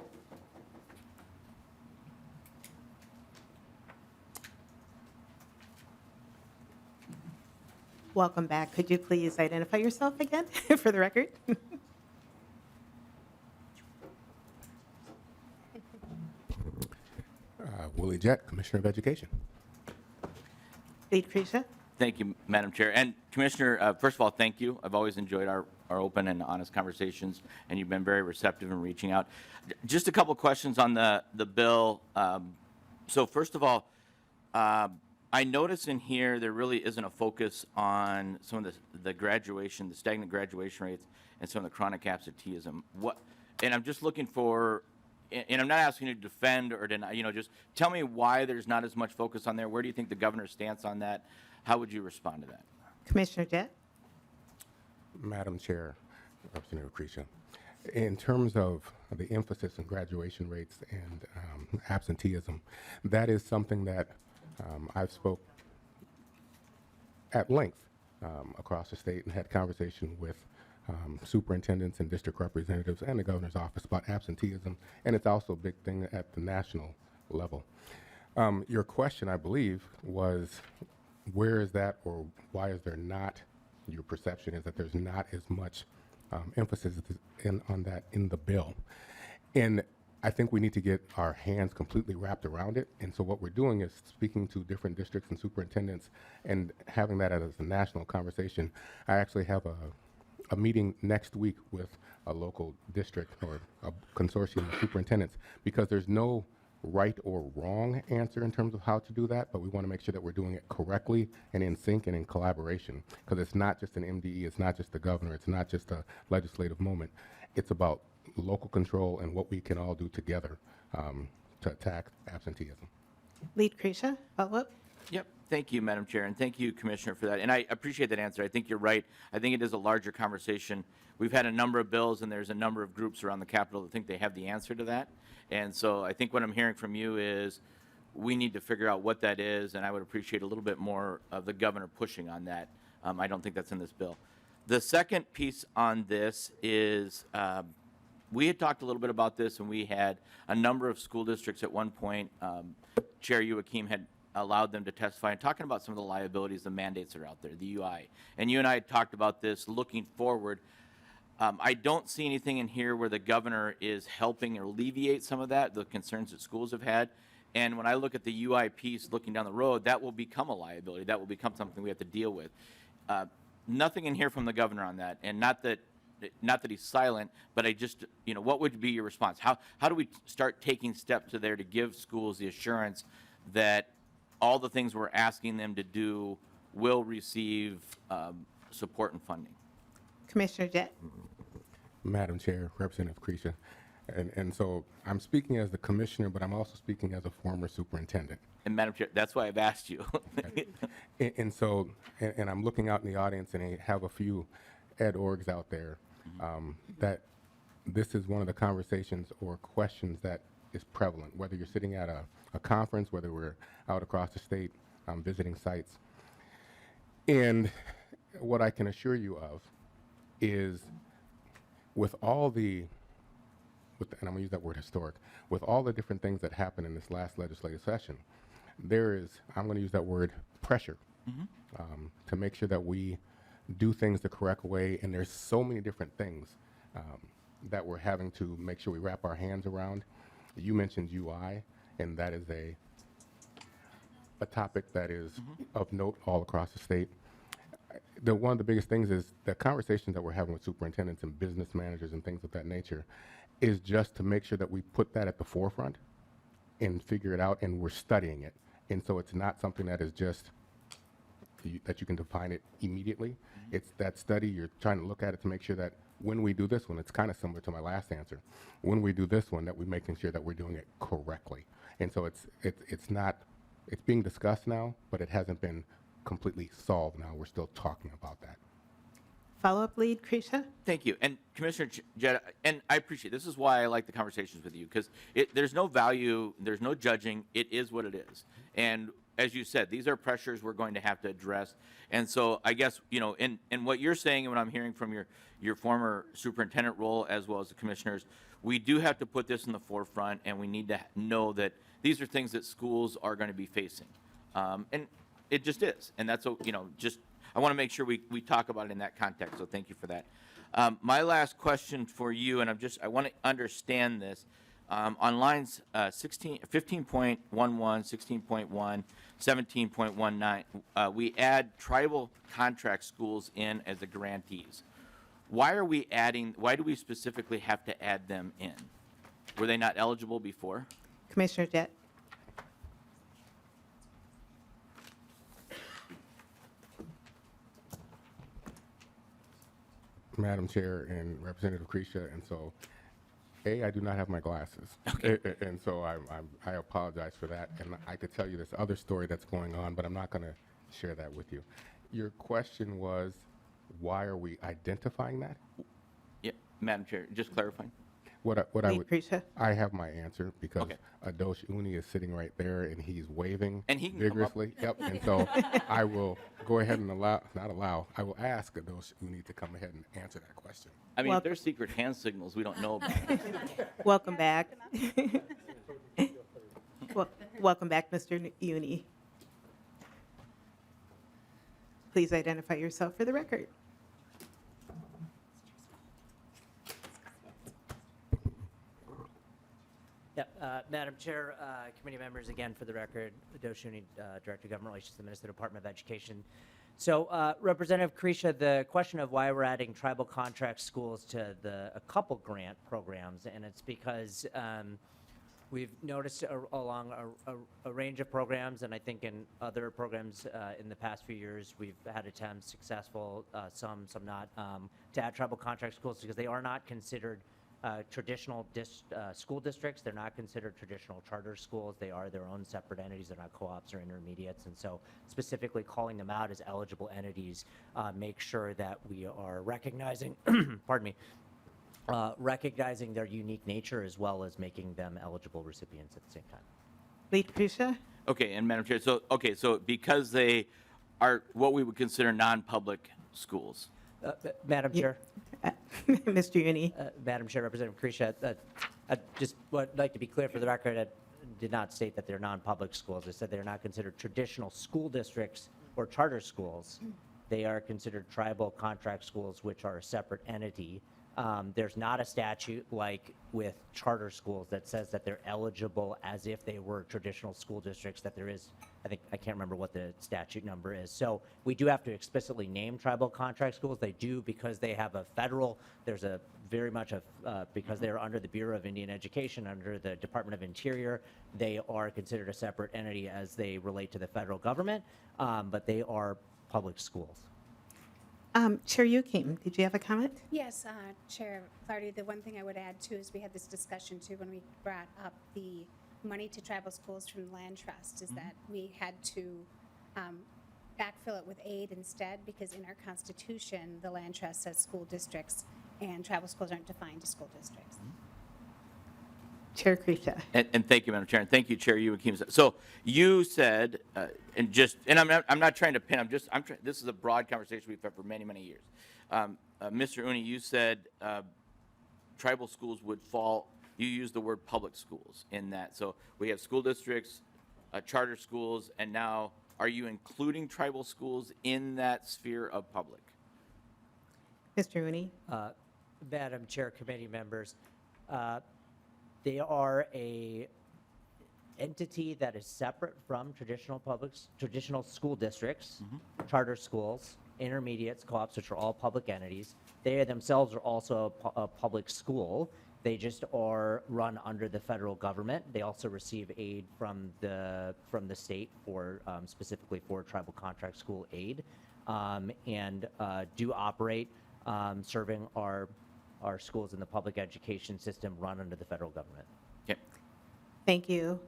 Welcome back. Could you please identify yourself again for the record? Willie Jett, Commissioner of Education. Lead Krisha. Thank you, Madam Chair. And Commissioner, first of all, thank you. I've always enjoyed our open and honest conversations, and you've been very receptive in reaching out. Just a couple questions on the bill. So first of all, I notice in here there really isn't a focus on some of the graduation, the stagnant graduation rates, and some of the chronic absenteeism. And I'm just looking for, and I'm not asking you to defend or deny, just tell me why there's not as much focus on there. Where do you think the governor's stance on that? How would you respond to that? Commissioner Jett. Madam Chair, Representative Krisha, in terms of the emphasis on graduation rates and absenteeism, that is something that I've spoke at length across the state and had conversation with superintendents and district representatives and the governor's office about absenteeism, and it's also a big thing at the national level. Your question, I believe, was where is that, or why is there not, your perception is that there's not as much emphasis on that in the bill. And I think we need to get our hands completely wrapped around it. And so what we're doing is speaking to different districts and superintendents and having that as a national conversation. I actually have a meeting next week with a local district or a consortium of superintendents, because there's no right or wrong answer in terms of how to do that, but we want to make sure that we're doing it correctly and in sync and in collaboration, because it's not just an MDE, it's not just the governor, it's not just a legislative moment. It's about local control and what we can all do together to attack absenteeism. Lead Krisha, follow up. Yep. Thank you, Madam Chair, and thank you, Commissioner, for that. And I appreciate that answer. I think you're right. I think it is a larger conversation. We've had a number of bills, and there's a number of groups around the Capitol that think they have the answer to that. And so I think what I'm hearing from you is we need to figure out what that is, and I would appreciate a little bit more of the governor pushing on that. I don't think that's in this bill. The second piece on this is we had talked a little bit about this, and we had a number of school districts at one point. Chair Youakim had allowed them to testify and talking about some of the liabilities, the mandates that are out there, the UI. And you and I had talked about this looking forward. I don't see anything in here where the governor is helping or alleviate some of that, the concerns that schools have had. And when I look at the UI piece looking down the road, that will become a liability. That will become something we have to deal with. Nothing in here from the governor on that. And not that he's silent, but I just, what would be your response? How do we start taking steps to there to give schools the assurance that all the things we're asking them to do will receive support and funding? Commissioner Jett. Madam Chair, Representative Krisha, and so I'm speaking as the commissioner, but I'm also speaking as a former superintendent. And Madam Chair, that's why I've asked you. and so I'm looking out in the audience, and I have a few ed orgs out there that this is one of the conversations or questions that is prevalent, whether you're sitting at a conference, whether we're out across the state visiting sites. And what I can assure you of is with all the, and I'm going to use that word historic, with all the different things that happened in this last legislative session, there is, I'm going to use that word, pressure to make sure that we do things the correct way. And there's so many different things that we're having to make sure we wrap our hands around. You mentioned UI, and that is a topic that is of note all across the state. One of the biggest things is the conversations that we're having with superintendents and business managers and things of that nature is just to make sure that we put that at the forefront and figure it out, and we're studying it. And so it's not something that is just that you can define it immediately. It's that study, you're trying to look at it to make sure that when we do this one, it's kind of similar to my last answer. When we do this one, that we're making sure that we're doing it correctly. And so it's being discussed now, but it hasn't been completely solved now. We're still talking about that. Follow-up lead, Krisha? Thank you. And Commissioner Jetta, and I appreciate this is why I like the conversations with you, because there's no value, there's no judging. It is what it is. And as you said, these are pressures we're going to have to address. And so I guess, in what you're saying and what I'm hearing from your former superintendent role as well as the commissioners, we do have to put this in the forefront, and we need to know that these are things that schools are going to be facing. And it just is. And that's, I want to make sure we talk about it in that context, so thank you for that. My last question for you, and I want to understand this, on lines 15.11, 16.1, 17.19, we add tribal contract schools in as the grantees. Why do we specifically have to add them in? Were they not eligible before? Commissioner Jett? Madam Chair and Representative Krisha, and so, I do not have my glasses, and so I apologize for that. And I could tell you this other story that's going on, but I'm not going to share that with you. Your question was, why are we identifying that? Yeah, Madam Chair, just clarifying. I have my answer because Adosh Uni is sitting right there and he's waving and he can vigorously. Yep. And so I will go ahead and I will ask Adosh Uni to come ahead and answer that question. I mean, if there's secret hand signals we don't know about. Welcome back. Welcome back, Mr. Uni. Please identify yourself for the record. Yep, Madam Chair, committee members, again, for the record, Adosh Uni, Director of Government Relations, the Minnesota Department of Education. So, Representative Krisha, the question of why we're adding tribal contract schools to a couple grant programs, and it's because we've noticed along a range of programs, and I think in other programs in the past few years, we've had attempts, successful, some not, to add tribal contract schools because they are not considered traditional school districts. They're not considered traditional charter schools. They are their own separate entities. They're not co-ops or intermediates. And so specifically calling them out as eligible entities make sure that we are recognizing, pardon me, recognizing their unique nature as well as making them eligible recipients at the same time. Lead Krisha? Okay, and Madam Chair, so because they are what we would consider non-public schools. Madam Chair. Mr. Uni. Madam Chair, Representative Krisha, I just would like to be clear for the record, I did not state that they're non-public schools. I said they're not considered traditional school districts or charter schools. They are considered tribal contract schools, which are a separate entity. There's not a statute like with charter schools that says that they're eligible as if they were traditional school districts, that there is, I can't remember what the statute number is. So we do have to explicitly name tribal contract schools. They do because they have a federal, there's a very much because they're under the Bureau of Indian Education, under the Department of Interior, they are considered a separate entity as they relate to the federal government, but they are public schools. Chair Youakim, did you have a comment? Yes, Chair Clardy, the one thing I would add too is we had this discussion too when we brought up the money to tribal schools from the land trust, is that we had to backfill it with aid instead, because in our constitution, the land trust says school districts and tribal schools aren't defined as school districts. Chair Krisha. And thank you, Madam Chair, and thank you, Chair Youakim. So you said, and I'm not trying to pin. This is a broad conversation we've had for many, many years. Mr. Uni, you said tribal schools would fall. You used the word public schools in that. So we have school districts, charter schools, and now are you including tribal schools in that sphere of public? Mr. Uni. Madam Chair, committee members, they are a entity that is separate from traditional school districts, charter schools, intermediates, co-ops, which are all public entities. They themselves are also a public school. They just are run under the federal government. They also receive aid from the state for specifically for tribal contract school aid, and do operate serving our schools in the public education system run under the federal government. Okay. Thank you.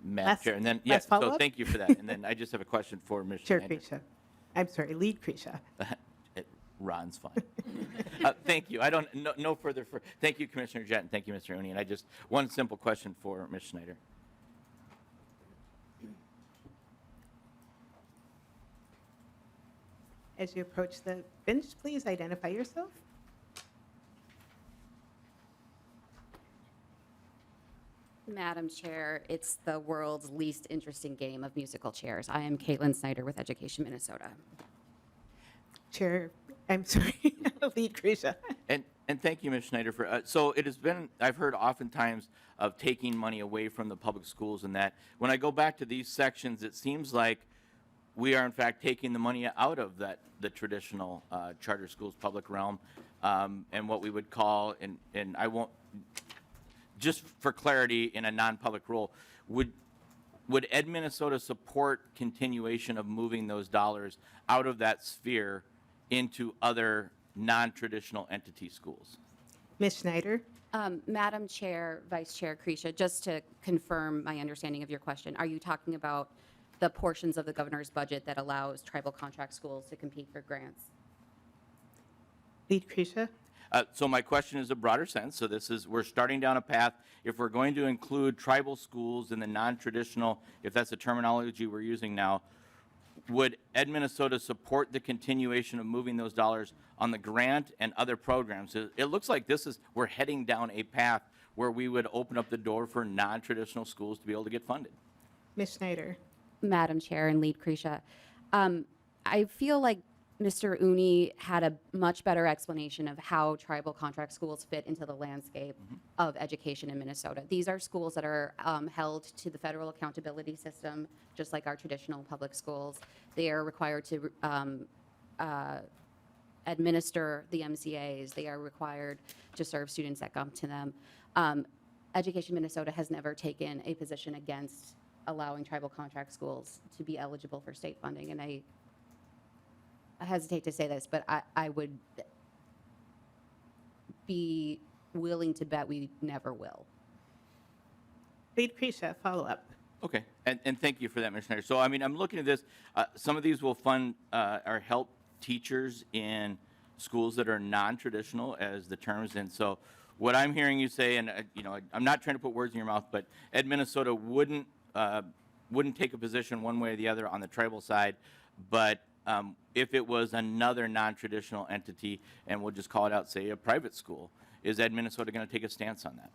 Madam Last- Chair, and then, last yes, so follow-up? thank you for that. And then I just have a question for Ms. Chair Schneider. Krisha. I'm sorry, Lead Krisha. Ron's fine. Thank you. I don't, no further, thank you, Commissioner Jett, and thank you, Mr. Uni. And I just, one simple question for Ms. Schneider. As you approach the bench, please identify yourself. Madam Chair, it's the world's least interesting game of musical chairs. I am Caitlin Snyder with Education Minnesota. Chair, I'm sorry, Lead Krisha. And thank you, Ms. Schneider, for, so it has been, I've heard oftentimes of taking money away from the public schools and that. When I go back to these sections, it seems like we are in fact taking the money out of the traditional charter schools public realm, and what we would call, and I won't, just for clarity in a non-public role, would Ed Minnesota support continuation of moving those dollars out of that sphere into other non-traditional entity schools? Ms. Schneider. Madam Chair, Vice Chair Krisha, just to confirm my understanding of your question, are you talking about the portions of the governor's budget that allows tribal contract schools to compete for grants? Lead Krisha. So my question is a broader sense. So this is, we're starting down a path. If we're going to include tribal schools in the non-traditional, if that's the terminology we're using now, would Ed Minnesota support the continuation of moving those dollars on the grant and other programs? It looks like we're heading down a path where we would open up the door for non-traditional schools to be able to get funded. Ms. Schneider. Madam Chair and Lead Krisha, I feel like Mr. Uni had a much better explanation of how tribal contract schools fit into the landscape of education in Minnesota. These are schools that are held to the federal accountability system, just like our traditional public schools. They are required to administer the MCAs. They are required to serve students that come to them. Education Minnesota has never taken a position against allowing tribal contract schools to be eligible for state funding, and I hesitate to say this, but I would be willing to bet we never will. Lead Krisha, follow up. Okay, and thank you for that, Ms. Schneider. So, I mean, I'm looking at this. Some of these will fund or help teachers in schools that are non-traditional, as the terms. And so, what I'm hearing you say, and you know, I'm not trying to put words in your mouth, but Ed Minnesota wouldn't take a position one way or the other on the tribal side, but if it was another non-traditional entity, and we'll just call it out, say a private school, is Ed Minnesota going to take a stance on that?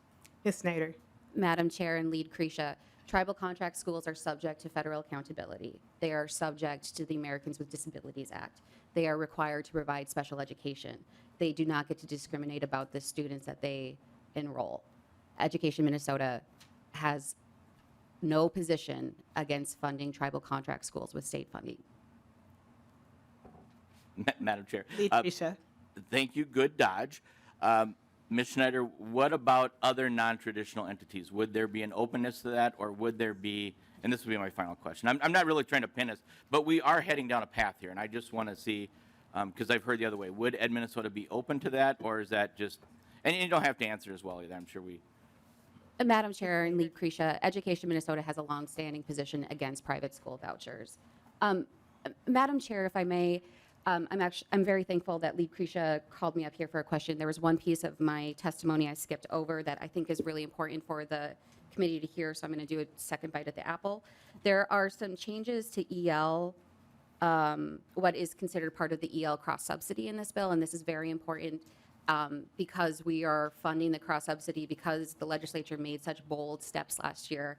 Ms. Snyder. Madam Chair and Lead Krisha, tribal contract schools are subject to federal accountability. They are subject to the Americans with Disabilities Act. They are required to provide special education. They do not get to discriminate about the students that they enroll. Education Minnesota has no position against funding tribal contract schools with state funding. Madam Chair. Lead Krisha. Thank you. Good dodge. Ms. Schneider, what about other non-traditional entities? Would there be an openness to that, or would there be, and this would be my final question. I'm not really trying to pin us, but we are heading down a path here, and I just want to see, because I've heard the other way, would Ed Minnesota be open to that, or is that just, and you don't have to answer as well either, I'm sure we. Madam Chair and Lead Krisha, Education Minnesota has a longstanding position against private school vouchers. Madam Chair, if I may, I'm very thankful that Lead Krisha called me up here for a question. There was one piece of my testimony I skipped over that I think is really important for the committee to hear, so I'm going to do a second bite at the apple. There are some changes to EL, what is considered part of the EL cross-subsidy in this bill, and this is very important because we are funding the cross-subsidy because the legislature made such bold steps last year.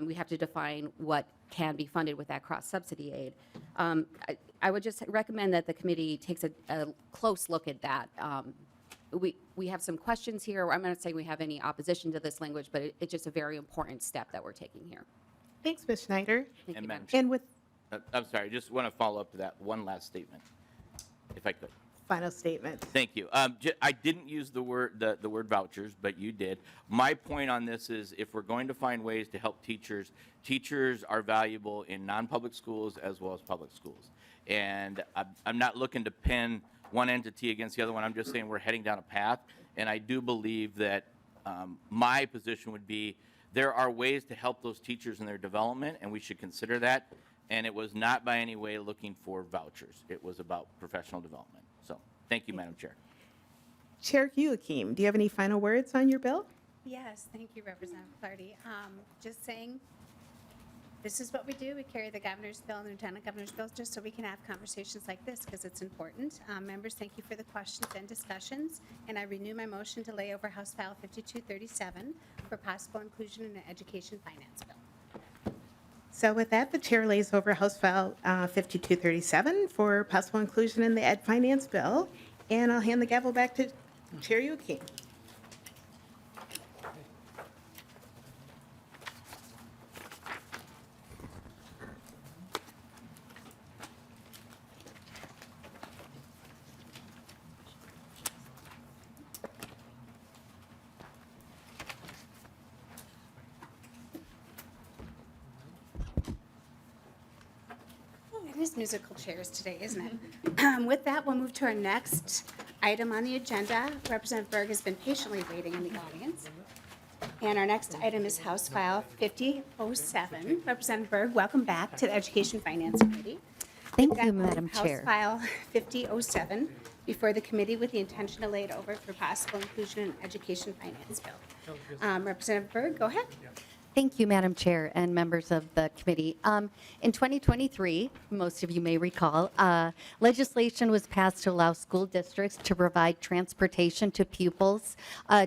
We have to define what can be funded with that cross-subsidy aid. I would just recommend that the committee takes a close look at that we have some questions here. I'm not saying we have any opposition to this language, but it's just a very important step that we're taking here. Thanks, Ms. Schneider. Thank you, Madam And with I'm sorry, just want to follow up to that one last statement, if I could. final statement. Thank you. I didn't use the word vouchers, but you did. My point on this is, if we're going to find ways to help teachers, teachers are valuable in non-public schools as well as public schools. And I'm not looking to pin one entity against the other one. I'm just saying we're heading down a path, and I do believe that my position would be there are ways to help those teachers in their development, and we should consider that. And it was not by any way looking for vouchers. It was about professional development. So, thank you, Madam Chair. Chair Youakim, do you have any final words on your bill? Yes, thank you, Representative Clardy. Just saying, this is what we do. We carry the governor's bill and the lieutenant governor's bill just so we can have conversations like this because it's important. Members, thank you for the questions and discussions. And I renew my motion to lay over House File 5237 for possible inclusion in an education finance bill. So with that, the chair lays over House File 5237 for possible inclusion in the Ed Finance Bill. And I'll hand the gavel back to Chair Youakim. It is musical chairs today, isn't it? With that, we'll move to our next item on the agenda. Representative Berg has been patiently waiting in the audience. And our next item is House File 5007. Representative Berg, welcome back to the Education Finance Committee. Thank you, Madam Chair. House File 5007 before the committee with the intention to lay it over for possible inclusion in Education Finance Bill. Representative Berg, go ahead. Thank you, Madam Chair and members of the committee. In 2023, most of you may recall, legislation was passed to allow school districts to provide transportation to pupils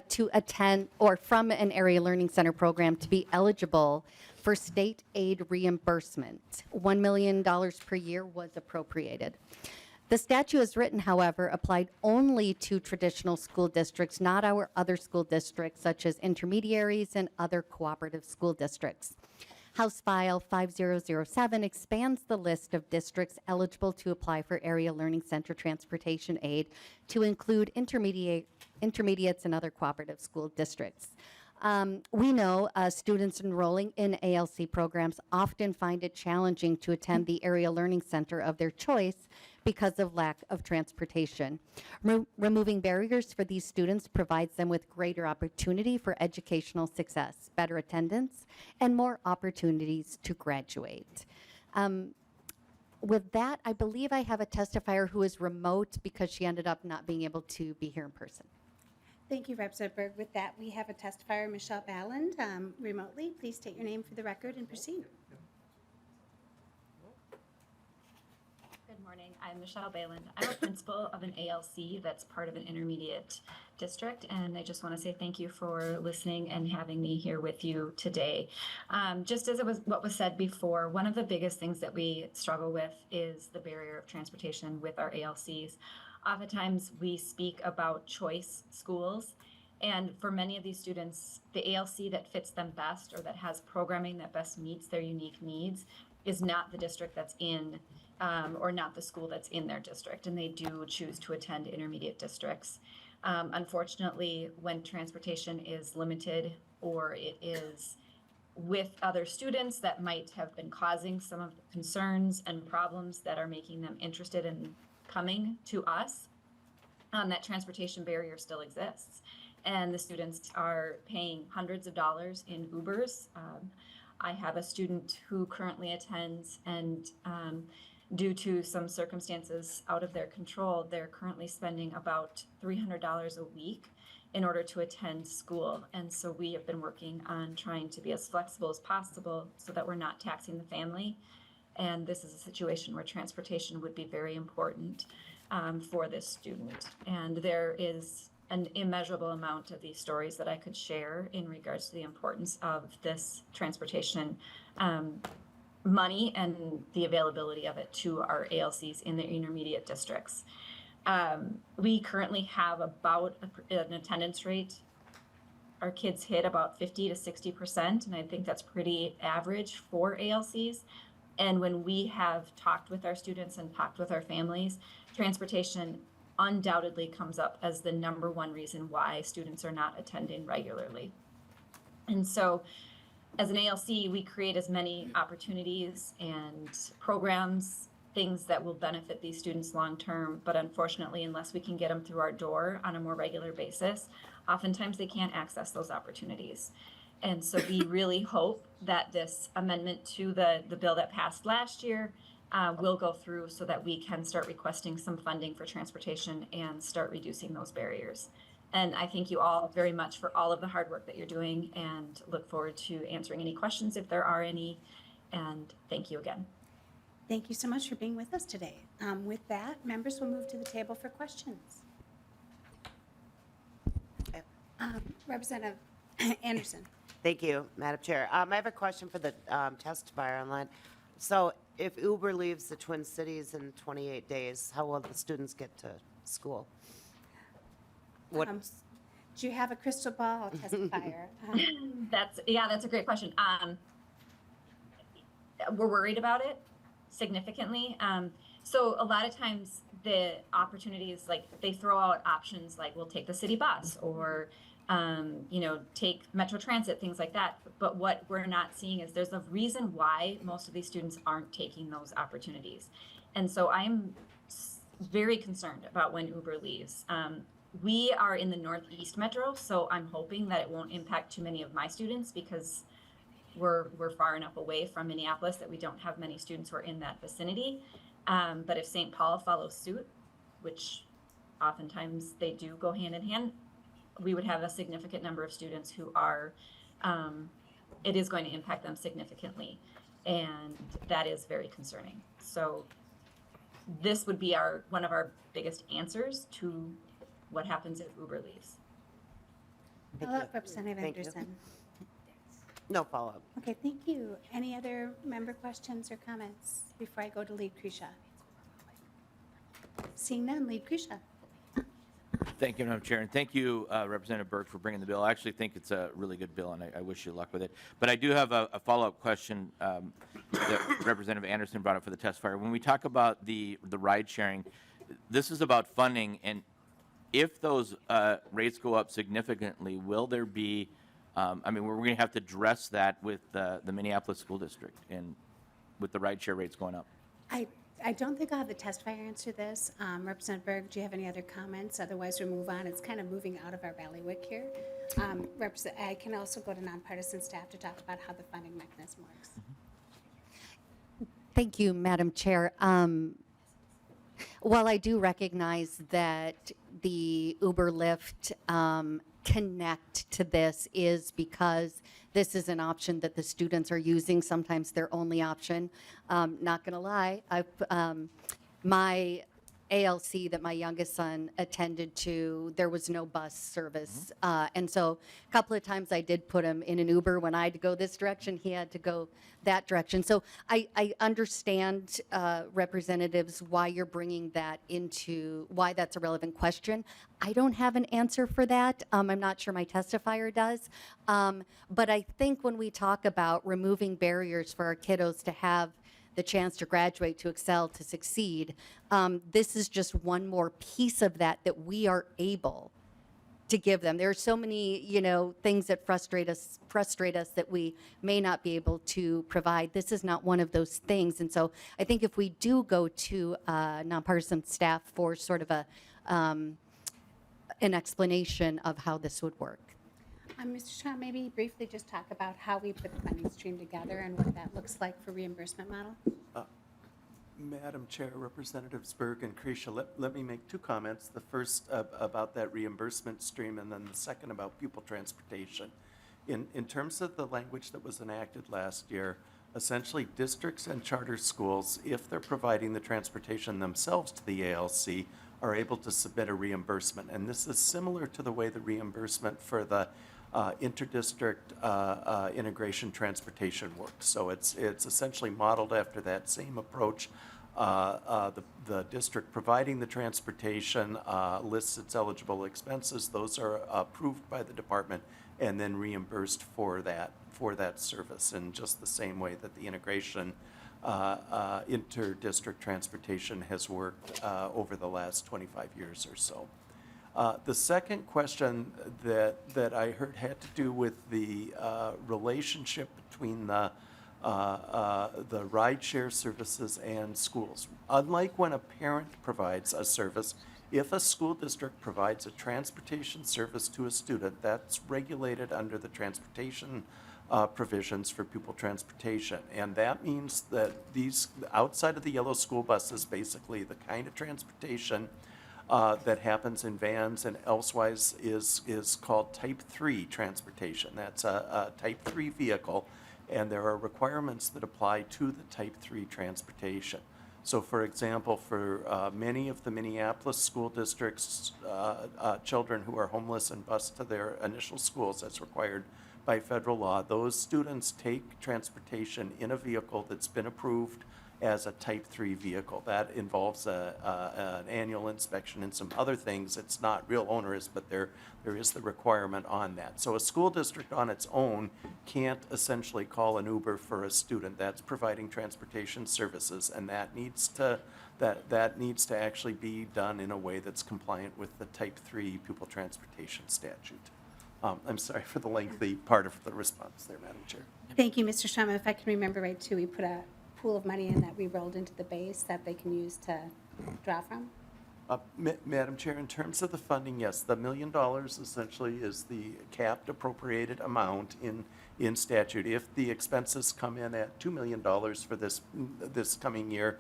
to attend or from an area learning center program to be eligible for state aid reimbursement. $1 million per year was appropriated. The statute as written, however, applied only to traditional school districts, not our other school districts, such as intermediaries and other cooperative school districts. House File 5007 expands the list of districts eligible to apply for Area Learning Center transportation aid to include intermediates and other cooperative school districts. We know students enrolling in ALC programs often find it challenging to attend the area learning center of their choice because of lack of transportation. Removing barriers for these students provides them with greater opportunity for educational success, better attendance, and more opportunities to graduate. With that, I believe I have a testifier who is remote because she ended up not being able to be here in person. Thank you, Representative Berg. With that, we have a testifier, Michelle Balland, remotely. Please state your name for the record and proceed. Good morning. I'm Michelle Bayland. I'm a principal of an ALC that's part of an intermediate district, and I just want to say thank you for listening and having me here with you today. Just as what was said before, one of the biggest things that we struggle with is the barrier of transportation with our ALCs. Oftentimes, we speak about choice schools, and for many of these students, the ALC that fits them best or that has programming that best meets their unique needs is not the district that's in or not the school that's in their district, and they do choose to attend intermediate districts. Unfortunately, when transportation is limited or it is with other students that might have been causing some of the concerns and problems that are making them interested in coming to us, that transportation barrier still exists. And the students are paying hundreds of dollars in Ubers. I have a student who currently attends, and due to some circumstances out of their control, they're currently spending about $300 a week in order to attend school. And so we have been working on trying to be as flexible as possible so that we're not taxing the family. And this is a situation where transportation would be very important for this student. And there is an immeasurable amount of these stories that I could share in regards to the importance of this transportation money and the availability of it to our ALCs in the intermediate districts. We currently have about an attendance rate. Our kids hit about 50 to 60%, and I think that's pretty average for ALCs. And when we have talked with our students and talked with our families, transportation undoubtedly comes up as the number one reason why students are not attending regularly. And so as an ALC, we create as many opportunities and programs, things that will benefit these students long-term, but unfortunately, unless we can get them through our door on a more regular basis, oftentimes they can't access those opportunities. And so we really hope that this amendment to the bill that passed last year will go through so that we can start requesting some funding for transportation and start reducing those barriers. And I thank you all very much for all of the hard work that you're doing and look forward to answering any questions if there are any. And thank you again. Thank you so much for being with us today. With that, members will move to the table for questions. Representative Anderson. Thank you, Madam Chair. I have a question for the testifier online. So if Uber leaves the Twin Cities in 28 days, how will the students get to school? What? Do you have a crystal ball, testifier? That's a great question. We're worried about it significantly. So a lot of times the opportunities, like they throw out options like we'll take the city bus or take Metro Transit, things like that. But what we're not seeing is there's a reason why most of these students aren't taking those opportunities. And so I'm very concerned about when Uber leaves. We are in the Northeast Metro, so I'm hoping that it won't impact too many of my students because we're far enough away from Minneapolis that we don't have many students who are in that vicinity. But if St. Paul follows suit, which oftentimes they do go hand in hand, we would have a significant number of students who are, it is going to impact them significantly. And that is very concerning. So this would be one of our biggest answers to what happens if Uber leaves. Representative Anderson. No follow-up. Okay, thank you. Any other member questions or comments before I go to Lead Krisha? Seeing none, Lead Krisha. Thank you, Madam Chair, and thank you, Representative Berg, for bringing the bill. I actually think it's a really good bill, and I wish you luck with it. But I do have a follow-up question that Representative Anderson brought up for the testifier. When we talk about the ride sharing, this is about funding, and if those rates go up significantly, will there be, we're going to have to address that with the Minneapolis School District and with the ride share rates going up. I don't think I'll have the testifier answer this. Representative Berg, do you have any other comments? Otherwise, we'll move on. It's kind of moving out of our bailiwick here. I can also go to nonpartisan staff to talk about how the funding mechanism works. Thank you, Madam Chair. While I do recognize that the Uber Lyft connect to this is because this is an option that the students are using, sometimes their only option. Not going to lie, my ALC that my youngest son attended to, there was no bus service. And so a couple of times I did put him in an Uber. When I had to go this direction, he had to go that direction. So I understand, representatives, why you're bringing that into, why that's a relevant question. I don't have an answer for that. I'm not sure my testifier does. But I think when we talk about removing barriers for our kiddos to have the chance to graduate, to excel, to succeed, this is just one more piece of that we are able to give them. There are so many, things that frustrate us that we may not be able to provide. This is not one of those things. And so I think if we do go to nonpartisan staff for sort of an explanation of how this would work. Mr. Shaw, maybe briefly just talk about how we put the funding stream together and what that looks like for reimbursement model. Madam Chair, Representatives Berg and Krisha, let me make two comments. The first about that reimbursement stream, and then the second about pupil transportation. In terms of the language that was enacted last year, essentially districts and charter schools, if they're providing the transportation themselves to the ALC, are able to submit a reimbursement. And this is similar to the way the reimbursement for the interdistrict integration transportation works. So it's essentially modeled after that same approach. the district providing the transportation lists its eligible expenses. Those are approved by the department and then reimbursed for that service in just the same way that the integration inter-district transportation has worked over the last 25 years or so. The second question that I heard had to do with the relationship between the rideshare services and schools. Unlike when a parent provides a service, if a school district provides a transportation service to a student, that's regulated under the transportation provisions for pupil transportation. And that means that these, outside of the yellow school buses, basically the kind of transportation that happens in vans and elsewise is called Type 3 transportation. That's a Type 3 vehicle, and there are requirements that apply to the Type 3 transportation. So for example, for many of the Minneapolis school districts, children who are homeless and bused to their initial schools as required by federal law, those students take transportation in a vehicle that's been approved as a Type 3 vehicle. That involves an annual inspection and some other things. It's not real onerous, but there is the requirement on that. So a school district on its own can't essentially call an Uber for a student. That's providing transportation services, and that needs to actually be done in a way that's compliant with the Type 3 pupil transportation statute. I'm sorry for the lengthy part of the response there, Madam Chair. Thank you, Mr. Strom. If I can remember right, too, we put a pool of money in that we rolled into the base that they can use to draw from? Madam Chair, in terms of the funding, yes, the $1 million essentially is the capped appropriated amount in statute. If the expenses come in at $2 million for this coming year,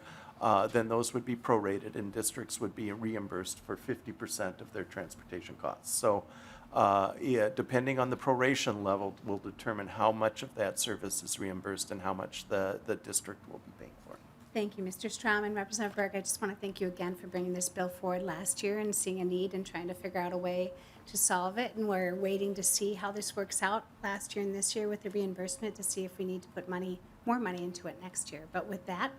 then those would be prorated and districts would be reimbursed for 50% of their transportation costs. So yeah, depending on the proration level will determine how much of that service is reimbursed and how much the district will be paying for. Thank you, Mr. Strom. And Representative Berg, I just want to thank you again for bringing this bill forward last year and seeing a need and trying to figure out a way to solve it. And we're waiting to see how this works out last year and this year with the reimbursement to see if we need to put more money into it next year. But with that,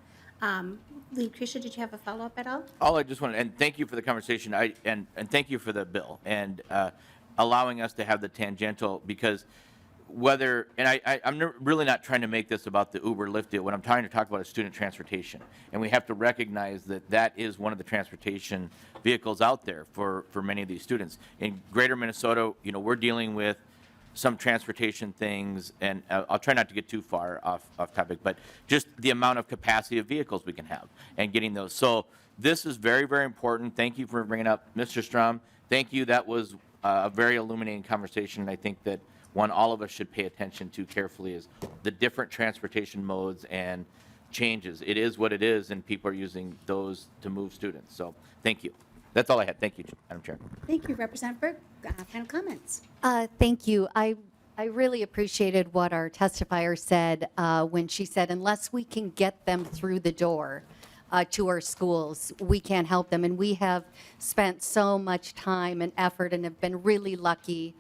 Lucretia, did you have a follow-up at all? All I just wanted, and thank you for the conversation, and thank you for the bill, and allowing us to have the tangential, because whether, and I'm really not trying to make this about the Uber Lyft deal. What I'm trying to talk about is student transportation. And we have to recognize that that is one of the transportation vehicles out there for many of these students. In greater Minnesota, you know, we're dealing with some transportation things, and I'll try not to get too far off topic, but just the amount of capacity of vehicles we can have and getting those. So this is very, very important. Thank you for bringing up Mr. Strom. Thank you. That was a very illuminating conversation, and I think that one all of us should pay attention to carefully is the different transportation modes and changes. It is what it is, and people are using those to move students. So thank you. That's all I had. Thank you, Madam Chair. Thank you, Representative Berg. Final comments. Thank you. I really appreciated what our testifier said when she said, unless we can get them through the door to our schools, we can't help them. And we have spent so much time and effort and have been really lucky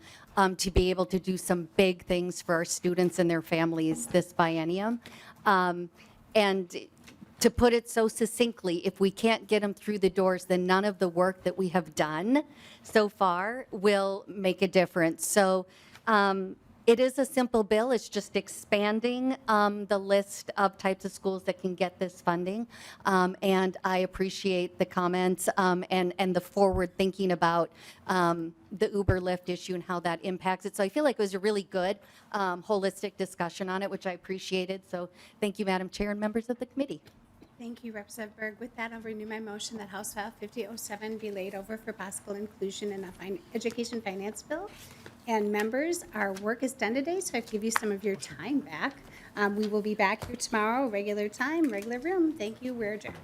to be able to do some big things for our students and their families this biennium. And to put it so succinctly, if we can't get them through the doors, then none of the work that we have done so far will make a difference. So it is a simple bill. It's just expanding the list of types of schools that can get this funding. And I appreciate the comments and the forward thinking about the Uber Lyft issue and how that impacts it. So I feel like it was a really good holistic discussion on it, which I appreciated. So thank you, Madam Chair and members of the committee. Thank you, Representative Berg. With that, I'll renew my motion that House File 5007 be laid over for possible inclusion in the education finance bill. And members, our work is done today, so I give you some of your time back. We will be back here tomorrow, regular time, regular room. Thank you. We're adjourned.